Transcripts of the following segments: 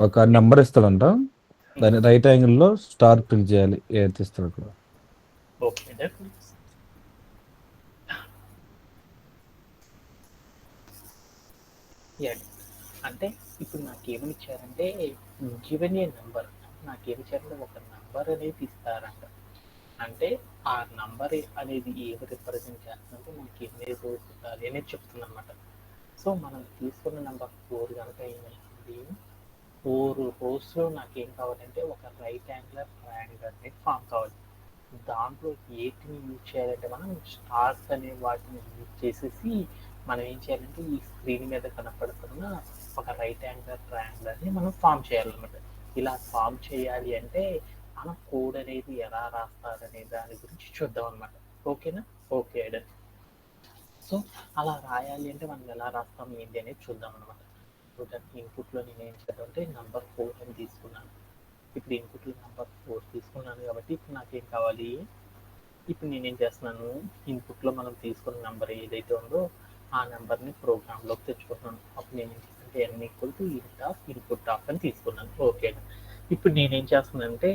ఒక నెంబర్ ఇస్తాడంట. దాని రైట్ యాంగిల్‌లో స్టార్ క్లిక్ చేయాలి. ఏదైతే ఇస్తాడో అక్కడ. Okay done. యా అంటే ఇప్పుడు నాకేమని ఇచ్చారంటే గివెన్ ఏ నెంబర్, నాకేమి ఇచ్చారంటే ఒక నంబర్ అనేది ఇస్తారంట. అంటే ఆ నంబర్ అనేది ఏమి రిప్రజెంట్ చేస్తుందంటే మనకి ఎన్ని రోజు ఉండాలి అనేది చెప్తుంది అనమాట. సో మనం తీసుకున్న నెంబర్ 4 కనుక ఏమైంది, 4 రోస్లో నాకేం కావాలంటే ఒక రైట్ యాంగులర్ ట్రయాంగిల్ అనేది ఫామ్ కావాలి. దాంట్లో ఏటిని యూజ్ చేయాలంటే మనం స్టార్స్ అనే వాటిని యూజ్ చేసేసి మనం ఏం చేయాలంటే ఈ స్క్రీన్ మీద కనపడుతున్న ఒక రైట్ యాంగులర్ ట్రయాంగిల్ని మనం ఫామ్ చేయాలన్నమాట. ఇలా ఫామ్ చేయాలి అంటే మనం కోడ్ అనేది ఎలా రాస్తారనే దాని గురించి చూద్దాం అనమాట. ఓకేనా? Okay done. సో అలా రాయాలి అంటే మనం ఎలా రాస్తాం ఏంటి అనేది చూద్దాం అనమాట. ఇన్పుట్లో నేను ఏం చేద్దామంటే నెంబర్ 4 అని తీసుకున్నాను. ఇప్పుడు ఇన్పుట్లో నెంబర్ 4 తీసుకున్నాను కాబట్టి ఇప్పుడు నాకేం కావాలి, ఇప్పుడు నేనేం చేస్తున్నాను, ఇన్పుట్లో మనం తీసుకున్న నెంబర్ ఏదైతే ఉందో ఆ నెంబర్ని ప్రోగ్రాంలోకి తెచ్చుకుంటున్నాను. అప్పుడు నేను ఏం చేస్తానంటే n ఈక్వల్ ఇంట్ ఆఫ్ ఇన్పుట్ ఆఫ్ అని తీసుకున్నాను. ఓకే. ఇప్పుడు నేనేం చేస్తున్నానంటే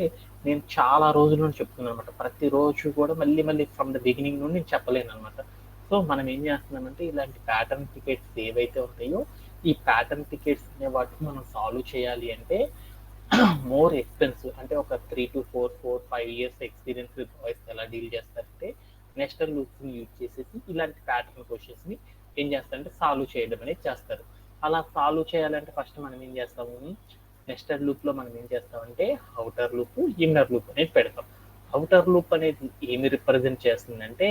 నేను చాలా రోజుల నుండి చెప్తున్నాను అనమాట. ప్రతిరోజు కూడా మళ్ళీ మళ్ళీ ఫ్రమ్ ద బిగినింగ్ నుండి నేను చెప్పలేను అనమాట. సో మనం ఏం చేస్తున్నామంటే ఇలాంటి ప్యాటర్న్ టికెట్స్ ఏవైతే ఉంటాయో ఈ ప్యాటర్న్ టికెట్స్ అనే వాటిని మనం సాల్వ్ చేయాలి అంటే మోర్ ఎక్స్పెన్సివ్, అంటే ఒక 3 to 5 years experience with boys ఎలా డీల్ చేస్తారంటే నెస్టెడ్ లూప్స్ని యూజ్ చేసేసి ఇలాంటి ప్యాటర్న్ క్వశ్చన్స్ని ఏం చేస్తారంటే సాల్వ్ చేయడం అనేది చేస్తారు. అలా సాల్వ్ చేయాలంటే ఫస్ట్ మనం ఏం చేస్తాము, నెస్టెడ్ లూప్లో మనం ఏం చేస్తామంటే అవుటర్ లూప్, ఇన్నర్ లూప్ అనేది పెడతాం. అవుటర్ లూప్ అనేది ఏమి రిప్రజెంట్ చేస్తుందంటే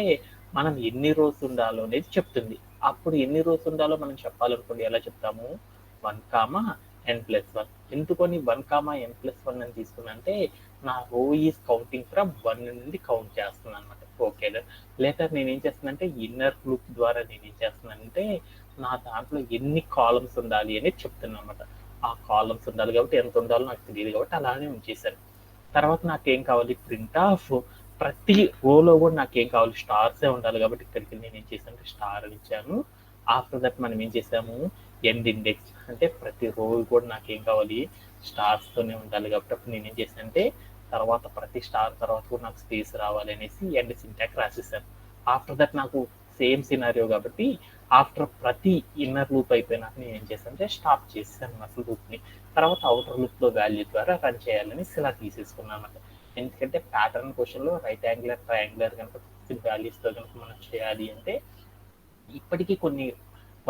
మనం ఎన్ని రోస్ ఉండాలో అనేది చెప్తుంది. అప్పుడు ఎన్ని రోస్ ఉండాలో మనం చెప్పాలనుకోండి ఎలా చెప్తాము, 1, n+1. ఎందుకని 1, n+1 అని తీసుకున్నంటే నా రో ఈజ్ కౌంటింగ్ ఫ్రమ్ 1 నుండి కౌంట్ చేస్తున్నాను అనమాట. ఓకే. లేటర్ నేను ఏం చేస్తున్నానంటే ఇన్నర్ లూప్ ద్వారా నేను ఏం చేస్తున్నానంటే నా దాంట్లో ఎన్ని కాలమ్స్ ఉండాలి అనేది చెప్తున్నాను అనమాట. ఆ కాలమ్స్ ఉండాలి కాబట్టి ఎంత ఉండాలో నాకు తెలియదు కాబట్టి అలానే ఉంచేసాను. తర్వాత నాకేం కావాలి, ప్రింట్ ఆఫ్ ప్రతి రోలో కూడా నాకేం కావాలి, స్టార్సే ఉండాలి కాబట్టి ఇక్కడికి నేను ఏం చేశాను, స్టార్ అని ఇచ్చాను. ఆఫ్టర్ దట్ మనం ఏం చేసాము, ఎండ్ ఇండెక్స్, అంటే ప్రతి రో కూడా నాకేం కావాలి, స్టార్స్తోనే ఉండాలి కాబట్టి అప్పుడు నేను ఏం చేశానంటే తర్వాత ప్రతి స్టార్ తర్వాత కూడా నాకు స్పేస్ రావాలి అనేసి ఎండ్ సింటాక్స్ రాసేసాను. ఆఫ్టర్ దట్ నాకు సేమ్ సినారియో కాబట్టి ఆఫ్టర్ ప్రతి ఇన్నర్ లూప్ అయిపోయినాక నేను ఏం చేశానంటే స్టాప్ చేసాను అసలు లూప్ని. తర్వాత అవుటర్ లూప్లో వాల్యూ ద్వారా రన్ చేయాలని ఇలా తీసేసుకున్నాను అనమాట. ఎందుకంటే ప్యాటర్న్ క్వశ్చన్లో రైట్ యాంగులర్ ట్రయాంగులర్ కనుక వాల్యూస్తో కనుక మనం చేయాలి అంటే ఇప్పటికీ కొన్ని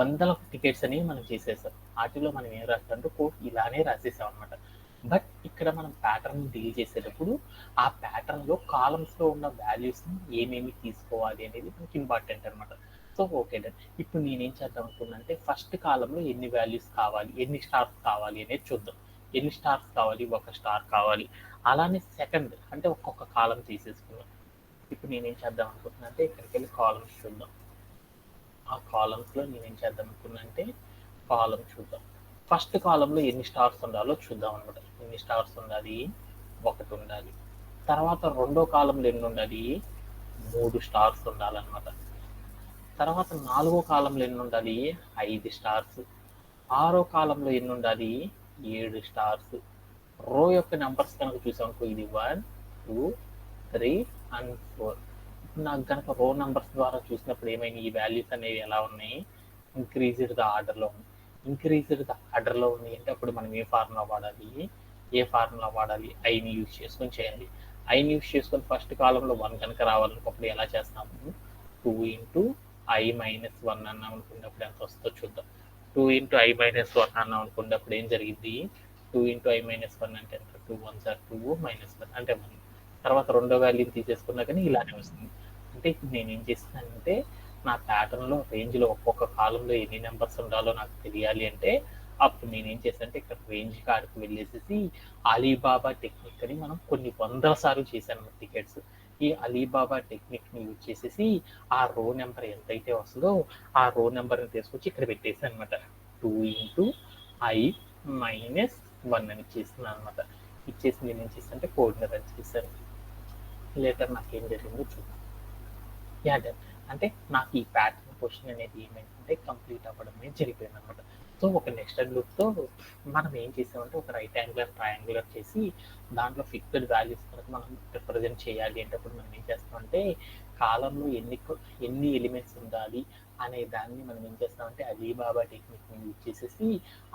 వందల టికెట్స్ అనేవి మనం చేసేసాం. వాటిలో మనం ఏం రాస్తామంటే కోడ్ ఇలానే రాసేసాం అనమాట. బట్ ఇక్కడ మనం ప్యాటర్న్ డీల్ చేసేటప్పుడు ఆ ప్యాటర్న్లో కాలమ్స్లో ఉన్న వాల్యూస్ని ఏమేమి తీసుకోవాలి అనేది మనకి ఇంపార్టెంట్ అనమాట. So okay done. ఇప్పుడు నేనేం చేద్దాం అనుకున్నానంటే ఫస్ట్ కాలంలో ఎన్ని వాల్యూస్ కావాలి, ఎన్ని స్టార్స్ కావాలి అనేది చూద్దాం. ఎన్ని స్టార్స్ కావాలి, ఒక స్టార్ కావాలి. అలానే సెకండ్ అంటే ఒక్కొక్క కాలం తీసేసుకున్నాం. ఇప్పుడు నేనేం చేద్దాం అనుకుంటున్నా అంటే ఇక్కడికి వెళ్ళి కాలమ్స్ చూద్దాం. ఆ కాలమ్స్లో నేనేం చేద్దాం అనుకున్నా అంటే కాలం చూద్దాం. ఫస్ట్ కాలంలో ఎన్ని స్టార్స్ ఉండాలో చూద్దాం అనమాట. ఎన్ని స్టార్స్ ఉండాలి, 1 ఉండాలి. తర్వాత రెండో కాలంలో ఎన్ని ఉండాలి, 3 స్టార్స్ ఉండాలన్నమాట. తర్వాత 4వ కాలంలో ఎన్ని ఉండాలి, 5 స్టార్స్. 6వ కాలంలో ఎన్ని ఉండాలి, 7 స్టార్స్. రో యొక్క నెంబర్స్ కనుక చూసామనుకో ఇది 1, 2, 3 and 4. నాకు కనుక రో నెంబర్స్ ద్వారా చూసినప్పుడు ఏమైనా ఈ వాల్యూస్ అనేవి ఎలా ఉన్నాయి, ఇంక్రీజ్డ్ ద ఆర్డర్లో ఉంది. ఇంక్రీజ్డ్ ద ఆర్డర్లో ఉంది అంటే అప్పుడు మనం ఏ ఫార్ములా వాడాలి, ఐని యూజ్ చేసుకొని చేయాలి. ఐని యూజ్ చేసుకొని ఫస్ట్ కాలంలో 1 కనుక రావాలనుకున్నప్పుడు ఎలా చేస్తాము, 2 into i-1 అన్నాం అనుకున్నప్పుడు ఎంత వస్తుందో చూద్దాం. 2 into i-1 అన్నాం అనుకున్నప్పుడు ఏం జరిగింది, 2 into i-1 అంటే ఎంత, 2 1s are 2 -1 అంటే 1. తర్వాత రెండో వాల్యూని తీసేసుకున్నా కానీ ఇలానే వస్తుంది. అంటే ఇప్పుడు నేను ఏం చేస్తానంటే నా ప్యాటర్న్లో రేంజ్లో ఒక్కొక్క కాలంలో ఎన్ని నెంబర్స్ ఉండాలో నాకు తెలియాలి అంటే అప్పుడు నేను ఏం చేశానంటే ఇక్కడ రేంజ్ కాడికి వెళ్ళేసేసి అలీబాబా టెక్నిక్ అని మనం కొన్ని వందల సార్లు చేశాను టికెట్స్. ఈ అలీబాబా టెక్నిక్ని యూజ్ చేసేసి ఆ రో నెంబర్ ఎంతైతే వస్తుందో ఆ రో నెంబర్ని తీసుకొచ్చి ఇక్కడ పెట్టేసాను అనమాట. 2 into i-1 అని ఇచ్చేస్తున్నాను అనమాట. ఇచ్చేసి నేను ఏం చేస్తానంటే కోడ్ని రన్ చేశాను. లేటర్ నాకేం జరిగిందో చూద్దాం. Yeah done. అంటే నాకు ఈ ప్యాటర్న్ క్వశ్చన్ అనేది ఏమైందంటే కంప్లీట్ అవ్వడమే జరిగిపోయింది అనమాట. సో ఒక నెక్స్టెడ్ లూప్తో మనం ఏం చేసామంటే ఒక రైట్ యాంగులర్ ట్రయాంగులర్ చేసి దాంట్లో ఫిక్స్డ్ వాల్యూస్ కనుక మనం రిప్రజెంట్ చేయాలి అంటే అప్పుడు మనం ఏం చేస్తామంటే కాలంలో ఎన్ని ఎలిమెంట్స్ ఉండాలి అనే దాన్ని మనం ఏం చేస్తామంటే అలీబాబా టెక్నిక్ని యూజ్ చేసేసి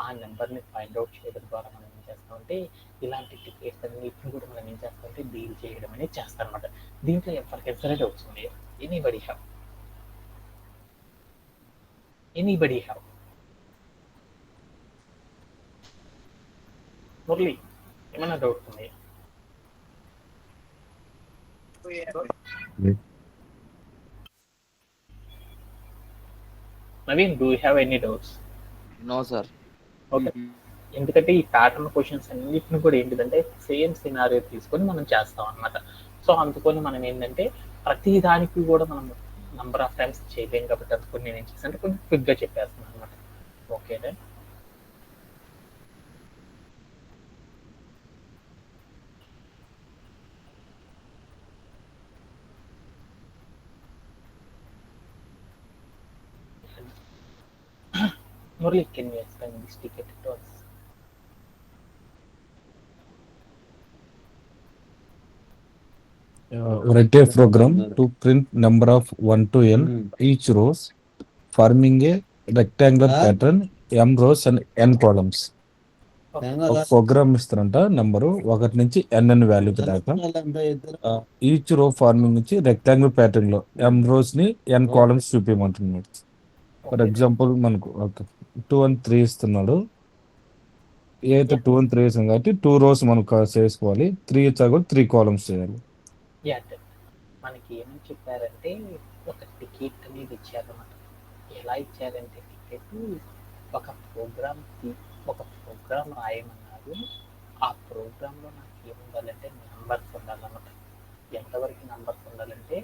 ఆ నెంబర్ని ఫైండ్ అవుట్ చేయడం ద్వారా మనం ఏం చేస్తామంటే ఇలాంటి టికెట్స్ అన్నిటిని కూడా మనం ఏం చేస్తామంటే డీల్ చేయడం అనేది చేస్తాం అనమాట. దీంట్లో ఎవరికైనా డౌట్స్ ఉన్నాయి? ఎనీబడి హ్యావ్ మురళి ఏమైనా డౌట్స్ ఉన్నాయా? Naveen, do you have any doubts? No sir. Okay, ఎందుకంటే ఈ ప్యాటర్న్ క్వశ్చన్స్ అన్నిటిని కూడా ఏంటిదంటే సేమ్ సినారియో తీసుకొని మనం చేస్తాం అనమాట. సో అందుకని మనం ఏంటంటే ప్రతి దానికి కూడా మనం నంబర్ ఆఫ్ టైమ్స్ చేయలేం కాబట్టి అందుకని నేను ఏం చేస్తాను అంటే కొంచెం క్విక్గా చెప్పేస్తున్నాను అనమాట. ఓకేనా? Murli, can you explain this ticket to us? Write a program to print number of 1 to n each rows, forming a rectangular pattern, m rows and n columns. ఒక ప్రోగ్రామ్ ఇస్తారంట నంబరు 1 నుంచి n వాల్యూ దాకా each row farming నుంచి rectangular pattern లో m rose ని n columns చూపించమంటున్నాడు. For example మనకు 2 and 3 ఇస్తున్నాడు. ఏదైతే 2 and 3 ఇస్తాం కాబట్టి 2 రోస్ మనకు చేసుకోవాలి, 3 ఇచ్చా కూడా 3 కాలమ్స్ చేయాలి. మనకి ఏమని చెప్పారంటే ఒక టికెట్ అనేది ఇచ్చారన్నమాట. ఎలా ఇచ్చారంటే టికెట్ ఒక ప్రోగ్రామ్ రాయమన్నారు. ఆ ప్రోగ్రాంలో నాకు ఏముండాలంటే నెంబర్స్ ఉండాలన్నమాట. ఎంతవరకు నెంబర్స్ ఉండాలంటే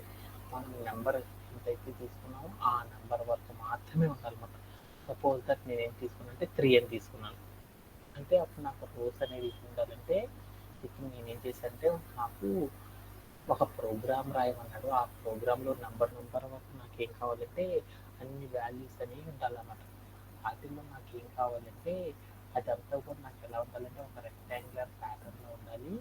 మనం నెంబర్ ఎంతైతే తీసుకున్నామో ఆ నెంబర్ వరకు మాత్రమే ఉండాలన్నమాట. సపోజ్ దట్ నేను ఏం తీసుకున్నానంటే 3 అని తీసుకున్నాను అంటే అప్పుడు నాకు రోస్ అనేది ఉండాలంటే ఇప్పుడు నేనేం చేశానంటే నాకు ఒక ప్రోగ్రామ్ రాయమన్నాడు. ఆ ప్రోగ్రాంలో నెంబర్ వరకు నాకు ఏం కావాలంటే అన్ని వాల్యూస్ అనేవి ఉండాలన్నమాట. వాటిల్లో నాకు ఏం కావాలంటే అదంతా కూడా నాకు ఎలా ఉండాలంటే ఒక రెక్టాంగులర్ ప్యాటర్న్లో ఉండాలి.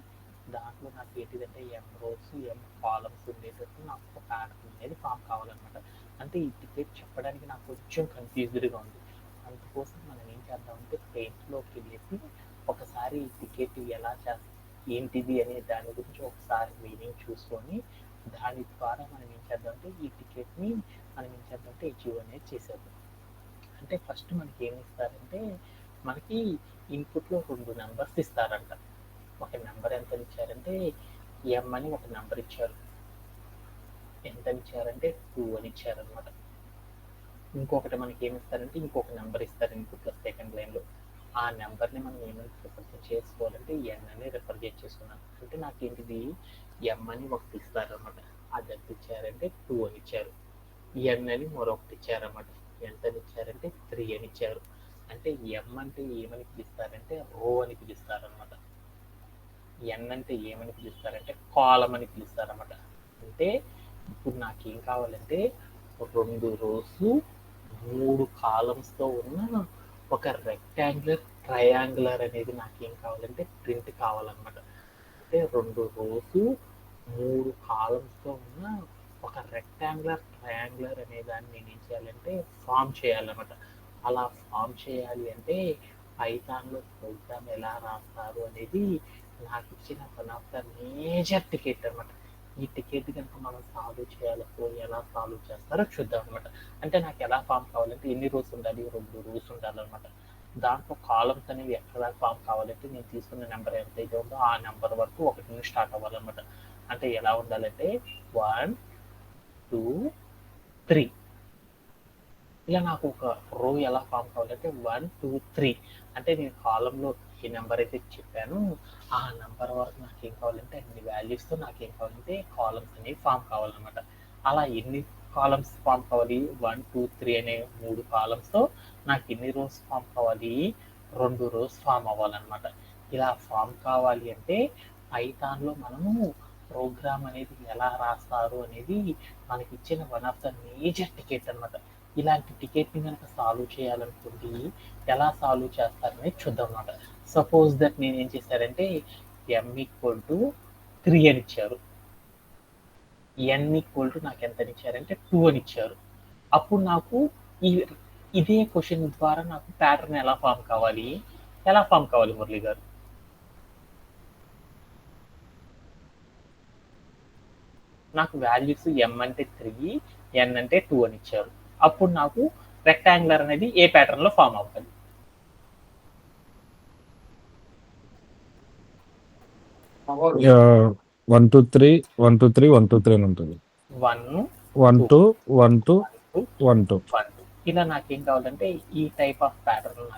దాంట్లో నాకు ఏంటిదంటే ఎం రోస్ ఎం కాలమ్స్ ఉండేటట్టు నాకు ఒక ప్యాటర్న్ అనేది ఫామ్ కావాలన్నమాట. అంటే ఈ టికెట్ చెప్పడానికి నాకు కొంచెం కన్ఫ్యూజ్డ్గా ఉంది. అందుకోసం మనం ఏం చేద్దామంటే పెయింట్లోకి వెళ్ళేసి ఒకసారి ఈ టికెట్ ఎలా ఏంటిది అనే దాని గురించి ఒకసారి మీనింగ్ చూసుకొని దాని ద్వారా మనం ఏం చేద్దామంటే ఈ టికెట్ని మనం ఏం చేద్దామంటే అచీవ్ అనేది చేసేద్దాం. అంటే ఫస్ట్ మనకి ఏమి ఇస్తారంటే మనకి ఇన్పుట్లో 2 నెంబర్స్ ఇస్తారంట. ఒక నెంబర్ ఎంత ఇచ్చారంటే ఎం అని ఒక నెంబర్ ఇచ్చారు. ఎంత ఇచ్చారంటే 2 అని ఇచ్చారనమాట. ఇంకొకటి మనకి ఏమి ఇస్తారంటే ఇంకొక నెంబర్ ఇస్తారు ఇన్పుట్లో సెకండ్ లైన్లో. ఆ నెంబర్ని మనం ఏమైనా రిప్రజెంట్ చేసుకోవాలంటే ఎన్ అని రిప్రజెంట్ చేసుకున్నాను. అంటే నాకు ఏంటిది ఎం అని ఒకటి ఇస్తారనమాట. అది ఎంత ఇచ్చారంటే 2 అని ఇచ్చారు. ఎన్ అని మరొకటి ఇచ్చారన్నమాట. ఎంత అని ఇచ్చారంటే 3 అని ఇచ్చారు. అంటే ఎం అంటే ఏమని పిలుస్తారంటే రో అని పిలుస్తారనమాట. ఎన్ అంటే ఏమని పిలుస్తారంటే కాలం అని పిలుస్తారన్నమాట. అంటే ఇప్పుడు నాకేం కావాలంటే 2 రోస్ 3 కాలమ్స్తో ఉన్న ఒక రెక్టాంగులర్ ట్రయాంగులర్ అనేది నాకేం కావాలంటే ప్రింట్ కావాలన్నమాట. అంటే 2 రోస్ 3 కాలమ్స్తో ఉన్న ఒక రెక్టాంగులర్ ట్రయాంగులర్ అనే దాన్ని నేను ఏం చేయాలంటే ఫామ్ చేయాలన్నమాట. అలా ఫామ్ చేయాలి అంటే పైథాన్లో ప్రోగ్రామ్ ఎలా రాస్తారు అనేది నాకు ఇచ్చిన one of the major ticket అనమాట. ఈ టికెట్ కనుక మనం సాల్వ్ చేయాలనుకో ఎలా సాల్వ్ చేస్తారో చూద్దాం అనమాట. అంటే నాకు ఎలా ఫామ్ కావాలంటే ఎన్ని రోస్ ఉండాలి, 2 రోస్ ఉండాలన్నమాట. దాంట్లో కాలమ్స్ అనేవి ఎక్కడ ఫామ్ కావాలంటే నేను తీసుకున్న నెంబర్ ఎంతైతే ఉందో ఆ నెంబర్ వరకు 1 నుంచి స్టార్ట్ అవ్వాలన్నమాట. అంటే ఎలా ఉండాలంటే 1 2 3 ఇలా నాకు ఒక రో ఎలా ఫామ్ కావాలంటే 1 2 3 అంటే నేను కాలంలో ఏ నెంబర్ అయితే చెప్పానో ఆ నెంబర్ వరకు నాకు ఏం కావాలంటే అన్ని వాల్యూస్తో నాకు ఏం కావాలంటే కాలమ్స్ అనేవి ఫామ్ కావాలన్నమాట. అలా ఎన్ని కాలమ్స్ ఫామ్ కావాలి? 1 2 3 అనే 3 కాలమ్స్తో నాకు ఎన్ని రోస్ ఫామ్ కావాలి? 2 రోస్ ఫామ్ అవ్వాలన్నమాట. ఇలా ఫామ్ కావాలి అంటే పైథాన్లో మనము ప్రోగ్రామ్ అనేది ఎలా రాస్తారు అనేది మనకి ఇచ్చిన one of the major ticket అనమాట. ఇలాంటి టికెట్ని కనుక సాల్వ్ చేయాలనుకోండి ఎలా సాల్వ్ చేస్తారనేది చూద్దాం అన్నమాట. సపోజ్ దట్ నేను ఏం చేశారంటే m=3 అని ఇచ్చారు, n నాకు ఎంత ఇచ్చారంటే 2 అని ఇచ్చారు. అప్పుడు నాకు ఇదే క్వశ్చన్ ద్వారా నాకు ప్యాటర్న్ ఎలా ఫామ్ కావాలి మురళి గారు? నాకు వాల్యూస్ m అంటే 3, n అంటే 2 అని ఇచ్చారు. అప్పుడు నాకు రెక్టాంగులర్ అనేది ఏ ప్యాటర్న్ లో ఫామ్ అవ్వాలి? వన్ టూ త్రీ అని ఉంటుంది. 1 1 2 1 2 1 2. ఇలా నాకేం కావాలంటే ఈ టైప్ ఆఫ్ ప్యాటర్న్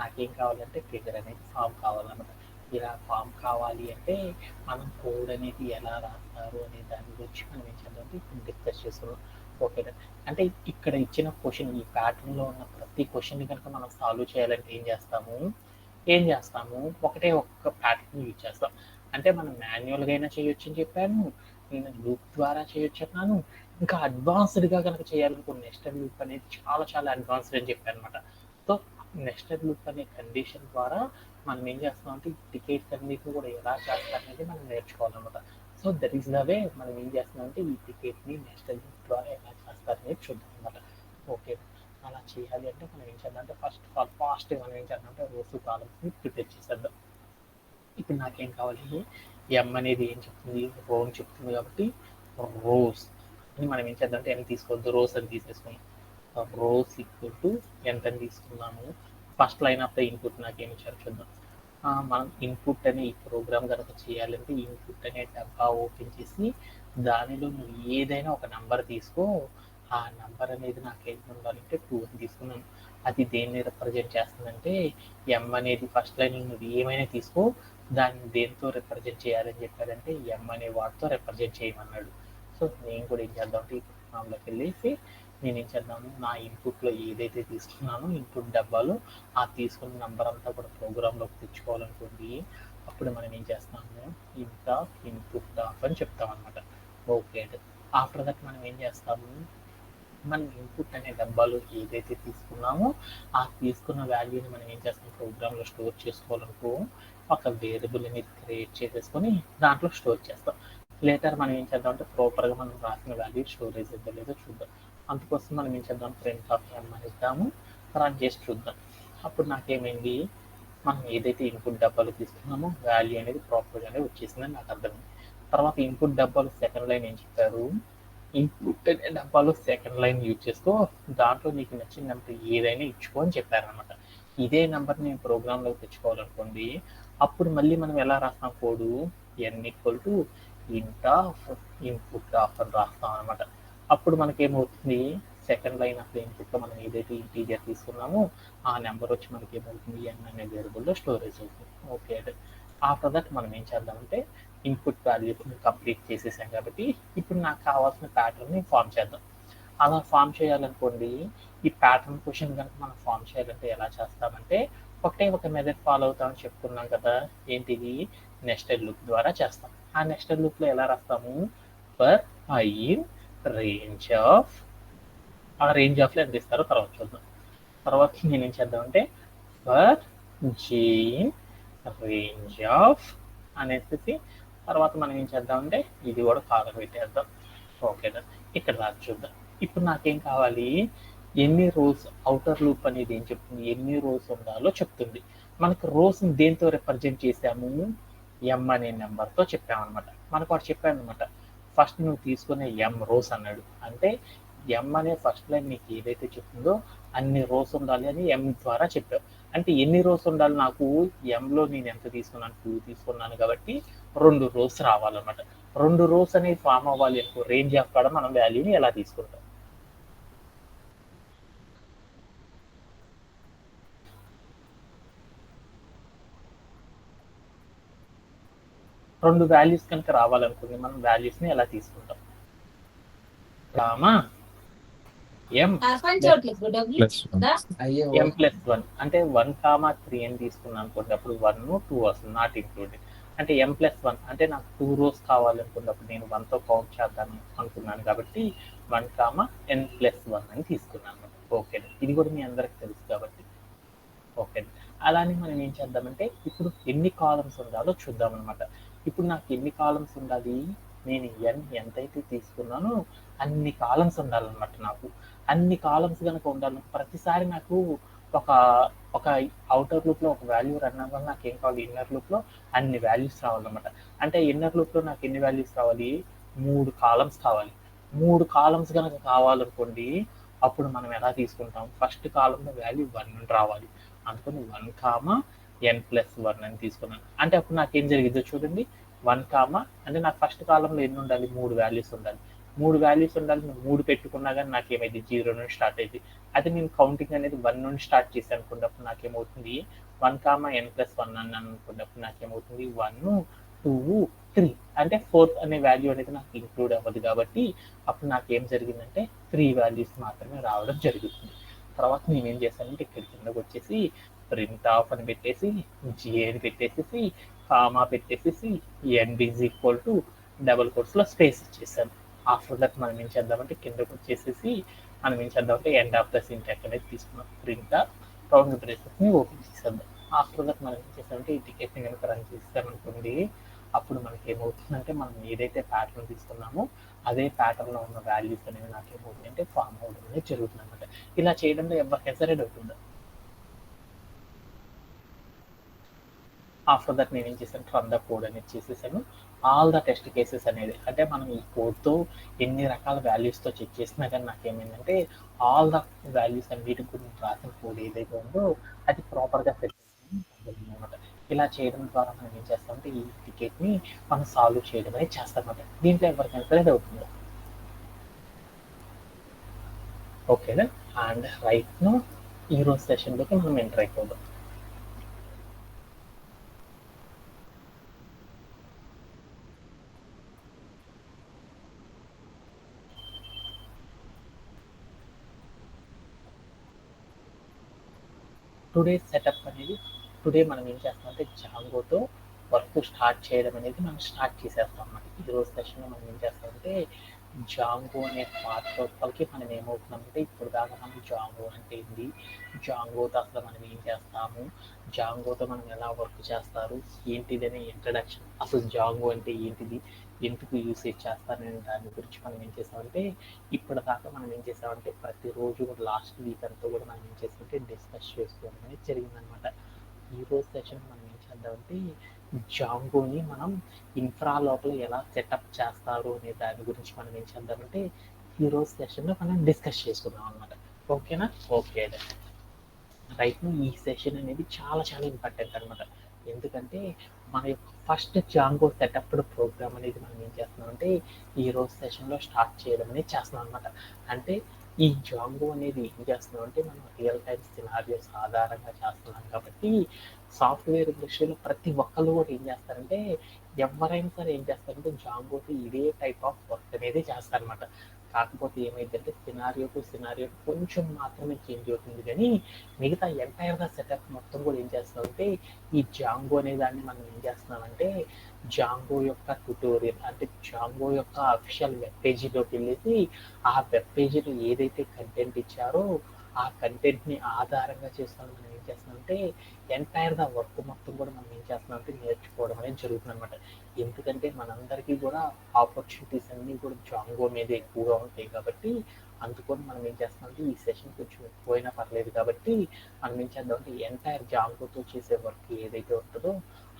నాకేం కావాలంటే ఫిగర్ అనేది ఫామ్ కావాలన్నమాట. ఇలా ఫామ్ కావాలి అంటే మనం కోడ్ అనేది ఎలా రాస్తారు అనే దాని గురించి మనం ఏం చేద్దామంటే ఇప్పుడు డిస్కస్ చేస్తున్నాం. ఓకేనా? అంటే ఇక్కడ ఇచ్చిన క్వశ్చన్, ఈ ప్యాటర్న్లో ఉన్న ప్రతి క్వశ్చన్ని కనుక మనం సాల్వ్ చేయాలంటే ఏం చేస్తాము ఒక్క ప్యాటర్న్ యూజ్ చేస్తాం. అంటే మనం మాన్యువల్గా అయినా చేయొచ్చు అని చెప్పాను, నేను లూప్ ద్వారా చేయొచ్చు అన్నాను. ఇంకా అడ్వాన్స్డ్గా కనుక చేయాలనుకో నెస్టెడ్ లూప్ అనేది చాలా చాలా అడ్వాన్స్డ్ అని చెప్పాను అనమాట. సో నెస్టెడ్ లూప్ అనే కండిషన్ ద్వారా మనం ఏం చేస్తామంటే ఈ టికెట్స్ అన్నిటిని కూడా ఎలా చేస్తారనేది మనం నేర్చుకోవాలన్నమాట. So that is the way మనం ఏం చేస్తామంటే ఈ టికెట్ని నెస్టెడ్ లూప్ ద్వారా ఎలా చేస్తారనేది చూద్దాం అనమాట. ఓకే, అలా చేయాలి అంటే మనం ఏం చేద్దామంటే ఫాస్ట్గా మనం ఏం చేద్దామంటే రోస్ కాలమ్స్ని ప్రిపేర్ చేసేద్దాం. ఇప్పుడు నాకేం కావాలి, ఎం అనేది ఏం చెప్తుంది, రో అని చెప్తుంది కాబట్టి రోస్ అని మనం ఏం చేద్దామంటే ఎన్ తీసుకోవద్దు, రోస్ అని తీసేసుకున్నాం. రోస్ ఈక్వల్ టు ఎంత అని తీసుకున్నాము. First line of the input నాకేమి ఇచ్చారు చూద్దాం. మనం ఇన్పుట్ అనే ఈ ప్రోగ్రామ్ కనుక చేయాలంటే ఇన్పుట్ అనే డబ్బా ఓపెన్ చేసి దానిలో నువ్వు ఏదైనా ఒక నంబర్ తీసుకో, ఆ నంబర్ అనేది నాకు ఏం ఉండాలంటే 2 అని తీసుకున్నాను. అది దేన్ని రిప్రజెంట్ చేస్తుందంటే ఎం అనేది ఫస్ట్ లైన్ నువ్వు ఏమైనా తీసుకో, దాన్ని దేంతో రిప్రజెంట్ చేయాలని చెప్పారంటే ఎం అనే వాటితో రిప్రజెంట్ చేయమన్నాడు. సో నేను కూడా ఏం చేద్దామంటే ఈ ప్రోగ్రామ్లోకి వెళ్ళేసి నేను ఏం చేద్దాము, నా ఇన్పుట్లో ఏదైతే తీసుకున్నానో ఇన్పుట్ డబ్బాలో ఆ తీసుకున్న నెంబర్ అంతా కూడా ప్రోగ్రాంలోకి తెచ్చుకోవాలనుకోండి. అప్పుడు మనం ఏం చేస్తాము, ఇన్పుట్ ఆఫ్ అని చెప్తాం అనమాట. ఓకే, ఆఫ్టర్ దట్ మనం ఏం చేస్తాము, మనం ఇన్పుట్ అనే డబ్బాలో ఏదైతే తీసుకున్నామో ఆ తీసుకున్న వాల్యూని మనం ఏం చేస్తాం ప్రోగ్రాంలో స్టోర్ చేసుకోవాలనుకో ఒక వేరియబుల్ అనేది క్రియేట్ చేసేసుకొని దాంట్లో స్టోర్ చేస్తాం. లేటర్ మనం ఏం చేద్దామంటే ప్రాపర్గా మనం రాసిన వాల్యూ స్టోరేజ్ అయితే లేదో చూద్దాం. అందుకోసం మనం ఏం చేద్దాం, ప్రింట్ ఆఫ్ ఎం అని ఇద్దాము, రన్ చేసి చూద్దాం. అప్పుడు నాకేమైంది, మనం ఏదైతే ఇన్పుట్ డబ్బాలు తీసుకున్నామో వాల్యూ అనేది ప్రాపర్గానే వచ్చేసిందని నాకు అర్థమైంది. తర్వాత ఇన్పుట్ డబ్బాలు సెకండ్ లైన్ ఏం చెప్పారు, ఇన్పుట్ అనే డబ్బాలో సెకండ్ లైన్ యూజ్ చేసుకో, దాంట్లో నీకు నచ్చిన నెంబర్ ఏదైనా ఇచ్చుకో అని చెప్పారనమాట. ఇదే నెంబర్ నేను ప్రోగ్రాంలోకి తెచ్చుకోవాలనుకోండి, అప్పుడు మళ్ళీ మనం ఎలా రాస్తాం code, n = int of input of అని రాస్తాం అనమాట. అప్పుడు మనకేమవుతుంది, సెకండ్ లైన్ ఆఫ్ ద ఇన్పుట్లో మనం ఏదైతే ఇంటీజర్ తీసుకున్నామో ఆ నెంబర్ వచ్చి మనకి ఏమవుతుంది, n అనే వేరియబుల్లో స్టోరేజ్ అవుతుంది. ఓకే, ఆఫ్టర్ దట్ మనం ఏం చేద్దామంటే ఇన్పుట్ వాల్యూ కంప్లీట్ చేసేసాం కాబట్టి ఇప్పుడు నాకు కావాల్సిన ప్యాటర్న్ని ఫామ్ చేద్దాం. అలా ఫామ్ చేయాలనుకోండి, ఈ ప్యాటర్న్ క్వశ్చన్ కనుక మనం ఫామ్ చేయాలంటే ఎలా చేస్తామంటే ఒక మెథడ్ ఫాలో అవుతామని చెప్పుకున్నాం కదా, ఏంటిది, నెస్టెడ్ లూప్ ద్వారా చేస్తాం. ఆ నెస్టెడ్ లూప్లో ఎలా రాస్తాము, for I in range of, ఆ రేంజ్ ఆఫ్లో ఎంత ఇస్తారో తర్వాత చూద్దాం. తర్వాత నేను ఏం చేద్దామంటే for J in range of అనేసి తర్వాత మనం ఏం చేద్దామంటే ఇది కూడా కాలం పెట్టేద్దాం. ఓకేనా, ఇక్కడ రాసి చూద్దాం. ఇప్పుడు నాకేం కావాలి, ఎన్ని రోస్, అవుటర్ లూప్ అనేది ఏం చెప్తుంది, ఎన్ని రోస్ ఉండాలో చెప్తుంది. మనకు రోస్ దేంతో రిప్రజెంట్ చేసాము, ఎం అనే నెంబర్తో చెప్పామన్నమాట. మనకు వాడు చెప్పామన్నమాట, ఫస్ట్ నువ్వు తీసుకునే ఎం రోస్ అన్నాడు, అంటే ఎం అనే ఫస్ట్ లైన్ నీకు ఏదైతే చెప్తుందో అన్ని రోస్ ఉండాలి అని ఎం ద్వారా చెప్పావు. అంటే ఎన్ని రోస్ ఉండాలి, నాకు ఎంలో నేను ఎంత తీసుకున్నాను, 2 తీసుకున్నాను కాబట్టి 2 రోస్ రావాలన్నమాట. 2 రోస్ అనేది ఫామ్ అవ్వాలి అనుకో, రేంజ్ ఆఫ్ కాడ మనం వాల్యూని ఎలా తీసుకుంటాం, 2 వాల్యూస్ కనుక రావాలనుకుంది మనం వాల్యూస్ని ఎలా తీసుకుంటాం, రామా m+1 అంటే 1, 3 అని తీసుకున్నాను అనుకోండి, అప్పుడు 1, 2 వస్తుంది, నాట్ ఇంక్లూడెడ్. అంటే m+1 అంటే నాకు 2 రోస్ కావాలనుకున్నప్పుడు నేను 1తో కౌంట్ చేద్దాం అనుకున్నాను కాబట్టి 1, n+1 అని తీసుకున్నాను. ఓకే, ఇది కూడా మీ అందరికి తెలుసు కాబట్టి ఓకే. అలానే మనం ఏం చేద్దామంటే ఇప్పుడు ఎన్ని కాలమ్స్ ఉండాలో చూద్దాం అనమాట. ఇప్పుడు నాకు ఎన్ని కాలమ్స్ ఉండాలి, నేను ఎంతైతే తీసుకున్నానో అన్ని కాలమ్స్ ఉండాలన్నమాట. నాకు అన్ని కాలమ్స్ కనుక ఉండాలి, ప్రతిసారి నాకు ఒక ఒక అవుటర్ లూప్లో ఒక వాల్యూ రన్ అవ్వాలి, నాకు ఏం కావాలి, ఇన్నర్ లూప్లో అన్ని వాల్యూస్ రావాలన్నమాట. అంటే ఇన్నర్ లూప్లో నాకు ఎన్ని వాల్యూస్ కావాలి, 3 కాలమ్స్ కావాలి. 3 కాలమ్స్ కనుక కావాలనుకోండి, అప్పుడు మనం ఎలా తీసుకుంటాం, ఫస్ట్ కాలంలో వాల్యూ 1 రావాలి, అందుకని 1, n+1 అని తీసుకున్నాను. అంటే అప్పుడు నాకు ఏం జరిగిందో చూడండి, 1, అంటే నాకు ఫస్ట్ కాలంలో ఎన్ని ఉండాలి, 3 వాల్యూస్ ఉండాలి. 3 వాల్యూస్ ఉండాలి, 3 పెట్టుకున్నా కానీ నాకేమైంది, 0 నుండి స్టార్ట్ అయింది. అయితే నేను కౌంటింగ్ అనేది 1 నుండి స్టార్ట్ చేశాను అనుకున్నప్పుడు నాకేమవుతుంది, 1, n+1 అని అనుకున్నప్పుడు నాకేమవుతుంది, 1, 2, 3 అంటే 4th అనే వాల్యూ అనేది నాకు ఇంక్లూడ్ అవ్వదు కాబట్టి అప్పుడు నాకేం జరిగిందంటే 3 వాల్యూస్ మాత్రమే రావడం జరుగుతుంది. తర్వాత నేనేం చేశానంటే ఇక్కడ కిందకు వచ్చేసి ప్రింట్ ఆఫ్ అని పెట్టేసి జే అని పెట్టేసి కామా పెట్టేసి and is equal to double కోట్స్లో స్పేస్ ఇచ్చేసాను. ఆఫ్టర్ దట్ మనం ఏం చేద్దామంటే కిందకు వచ్చేసి మనం ఏం చేద్దామంటే ఎండ్ ఆఫ్ ద సింటాక్స్ అనేది తీసుకున్నాం. ప్రింట్ రౌండ్ బ్రేసెస్ని ఓపెన్ చేసేద్దాం. ఆఫ్టర్ దట్ మనం ఏం చేసామంటే ఈ టికెట్ని కనుక రన్ చేస్తామనుకోండి, అప్పుడు మనకి ఏమవుతుందంటే మనం ఏదైతే ప్యాటర్న్ తీసుకున్నామో అదే ప్యాటర్న్లో ఉన్న వాల్యూస్ అనేవి నాకు ఏమవుతుంది అంటే ఫామ్ అవడం అనేది జరుగుతుంది అనమాట. ఇలా చేయడంలో ఎవరికైనా సరే డౌట్ ఉందా? ఆఫ్టర్ దట్ నేను ఏం చేశాను, రన్ ద కోడ్ అనేది చేసేసాను. ఆల్ ద టెస్ట్ కేసెస్ అనేది అంటే మనం ఈ కోడ్తో ఎన్ని రకాల వాల్యూస్తో చెక్ చేసినా కానీ నాకేమైందంటే ఆల్ ద వాల్యూస్ అన్నిటి గురించి రాసిన కోడ్ ఏదైతే ఉందో అది ప్రాపర్గా సెట్ అనమాట. ఇలా చేయడం ద్వారా మనం ఏం చేస్తామంటే ఈ టికెట్ని మనం సాల్వ్ చేయడం అనేది చేస్తామన్నమాట. దీంట్లో ఎవరికైనా సరే డౌట్ ఉందా? ఓకేనా. అండ్ రైట్ నో ఈరోజు సెషన్లోకి మనం ఎంటర్ అయిపోదాం. టుడే సెటప్ అనేది టుడే మనం ఏం చేస్తామంటే జాంగోతో వర్క్ స్టార్ట్ చేయడం అనేది మనం స్టార్ట్ చేసేస్తాం అన్నమాట. ఈరోజు సెషన్లో మనం ఏం చేస్తామంటే జాంగో అనే పార్ట్ లోపలికి మనం ఏమవుతున్నామంటే ఇప్పుడు దాకా మనం జాంగో అంటే ఏంటి, జాంగోతో అసలు మనం ఏం చేస్తాము, జాంగోతో మనం ఎలా వర్క్ చేస్తారు ఏంటిది అనే ఇంట్రడక్షన్, అసలు జాంగో అంటే ఏంటిది, ఎందుకు యూసేజ్ చేస్తారనే దాని గురించి మనం ఏం చేస్తామంటే ఇప్పటిదాకా మనం ఏం చేసామంటే ప్రతిరోజు కూడా లాస్ట్ వీక్ అంతా కూడా మనం ఏం చేసామంటే డిస్కస్ చేసుకోవడం అనేది జరిగిందనమాట. ఈరోజు సెషన్ మనం ఏం చేద్దామంటే జాంగోని మనం ఇన్ఫ్రా లోపల ఎలా సెటప్ చేస్తారు అనే దాని గురించి మనం ఏం చేద్దామంటే ఈరోజు సెషన్లో మనం డిస్కస్ చేసుకుందాం అనమాట. ఓకేనా? Okay right. ఈ సెషన్ అనేది చాలా చాలా ఇంపార్టెంట్ అనమాట. ఎందుకంటే మన యొక్క ఫస్ట్ జాంగో సెటప్ ప్రోగ్రామ్ అనేది మనం ఏం చేస్తున్నామంటే ఈరోజు సెషన్లో స్టార్ట్ చేయడం అనేది చేస్తున్నాం అనమాట. అంటే ఈ జాంగో అనేది ఏం చేస్తున్నాం అంటే మనం రియల్ టైమ్ సినారియోస్ ఆధారంగా చేస్తున్నాం కాబట్టి సాఫ్ట్వేర్ దృష్టిలో ప్రతి ఒక్కళ్ళు కూడా ఏం చేస్తారంటే ఎవరైనా సరే ఏం చేస్తారంటే జాంగోతో ఇదే టైప్ ఆఫ్ వర్క్ అనేది చేస్తారనమాట. కాకపోతే ఏమైందంటే సినారియో టు సినారియో కొంచెం మాత్రమే చేంజ్ అవుతుంది, కానీ మిగతా ఎంటైర్గా సెటప్ మొత్తం కూడా ఏం చేస్తామంటే ఈ జాంగో అనే దాన్ని మనం ఏం చేస్తున్నామంటే జాంగో యొక్క ట్యుటోరియల్ అంటే జాంగో యొక్క అఫీషియల్ వెబ్ పేజీలోకి వెళ్ళేసి ఆ వెబ్ పేజీలో ఏదైతే కంటెంట్ ఇచ్చారో ఆ కంటెంట్ని ఆధారంగా చేసుకొని మనం ఏం చేస్తున్నామంటే ఎంటైర్గా వర్క్ మొత్తం కూడా మనం ఏం చేస్తున్నామంటే నేర్చుకోవడం అనేది జరుగుతుంది అనమాట. ఎందుకంటే మనందరికీ కూడా ఆపర్చునిటీస్ అన్నీ కూడా జాంగో మీద ఎక్కువగా ఉంటాయి కాబట్టి అందుకని మనం ఏం చేస్తామంటే ఈ సెషన్ కొంచెం ఎక్కువైనా పర్లేదు కాబట్టి మనం ఏం చేద్దామంటే ఎంటైర్ జాంగోతో చేసే వర్క్ ఏదైతే ఉంటుందో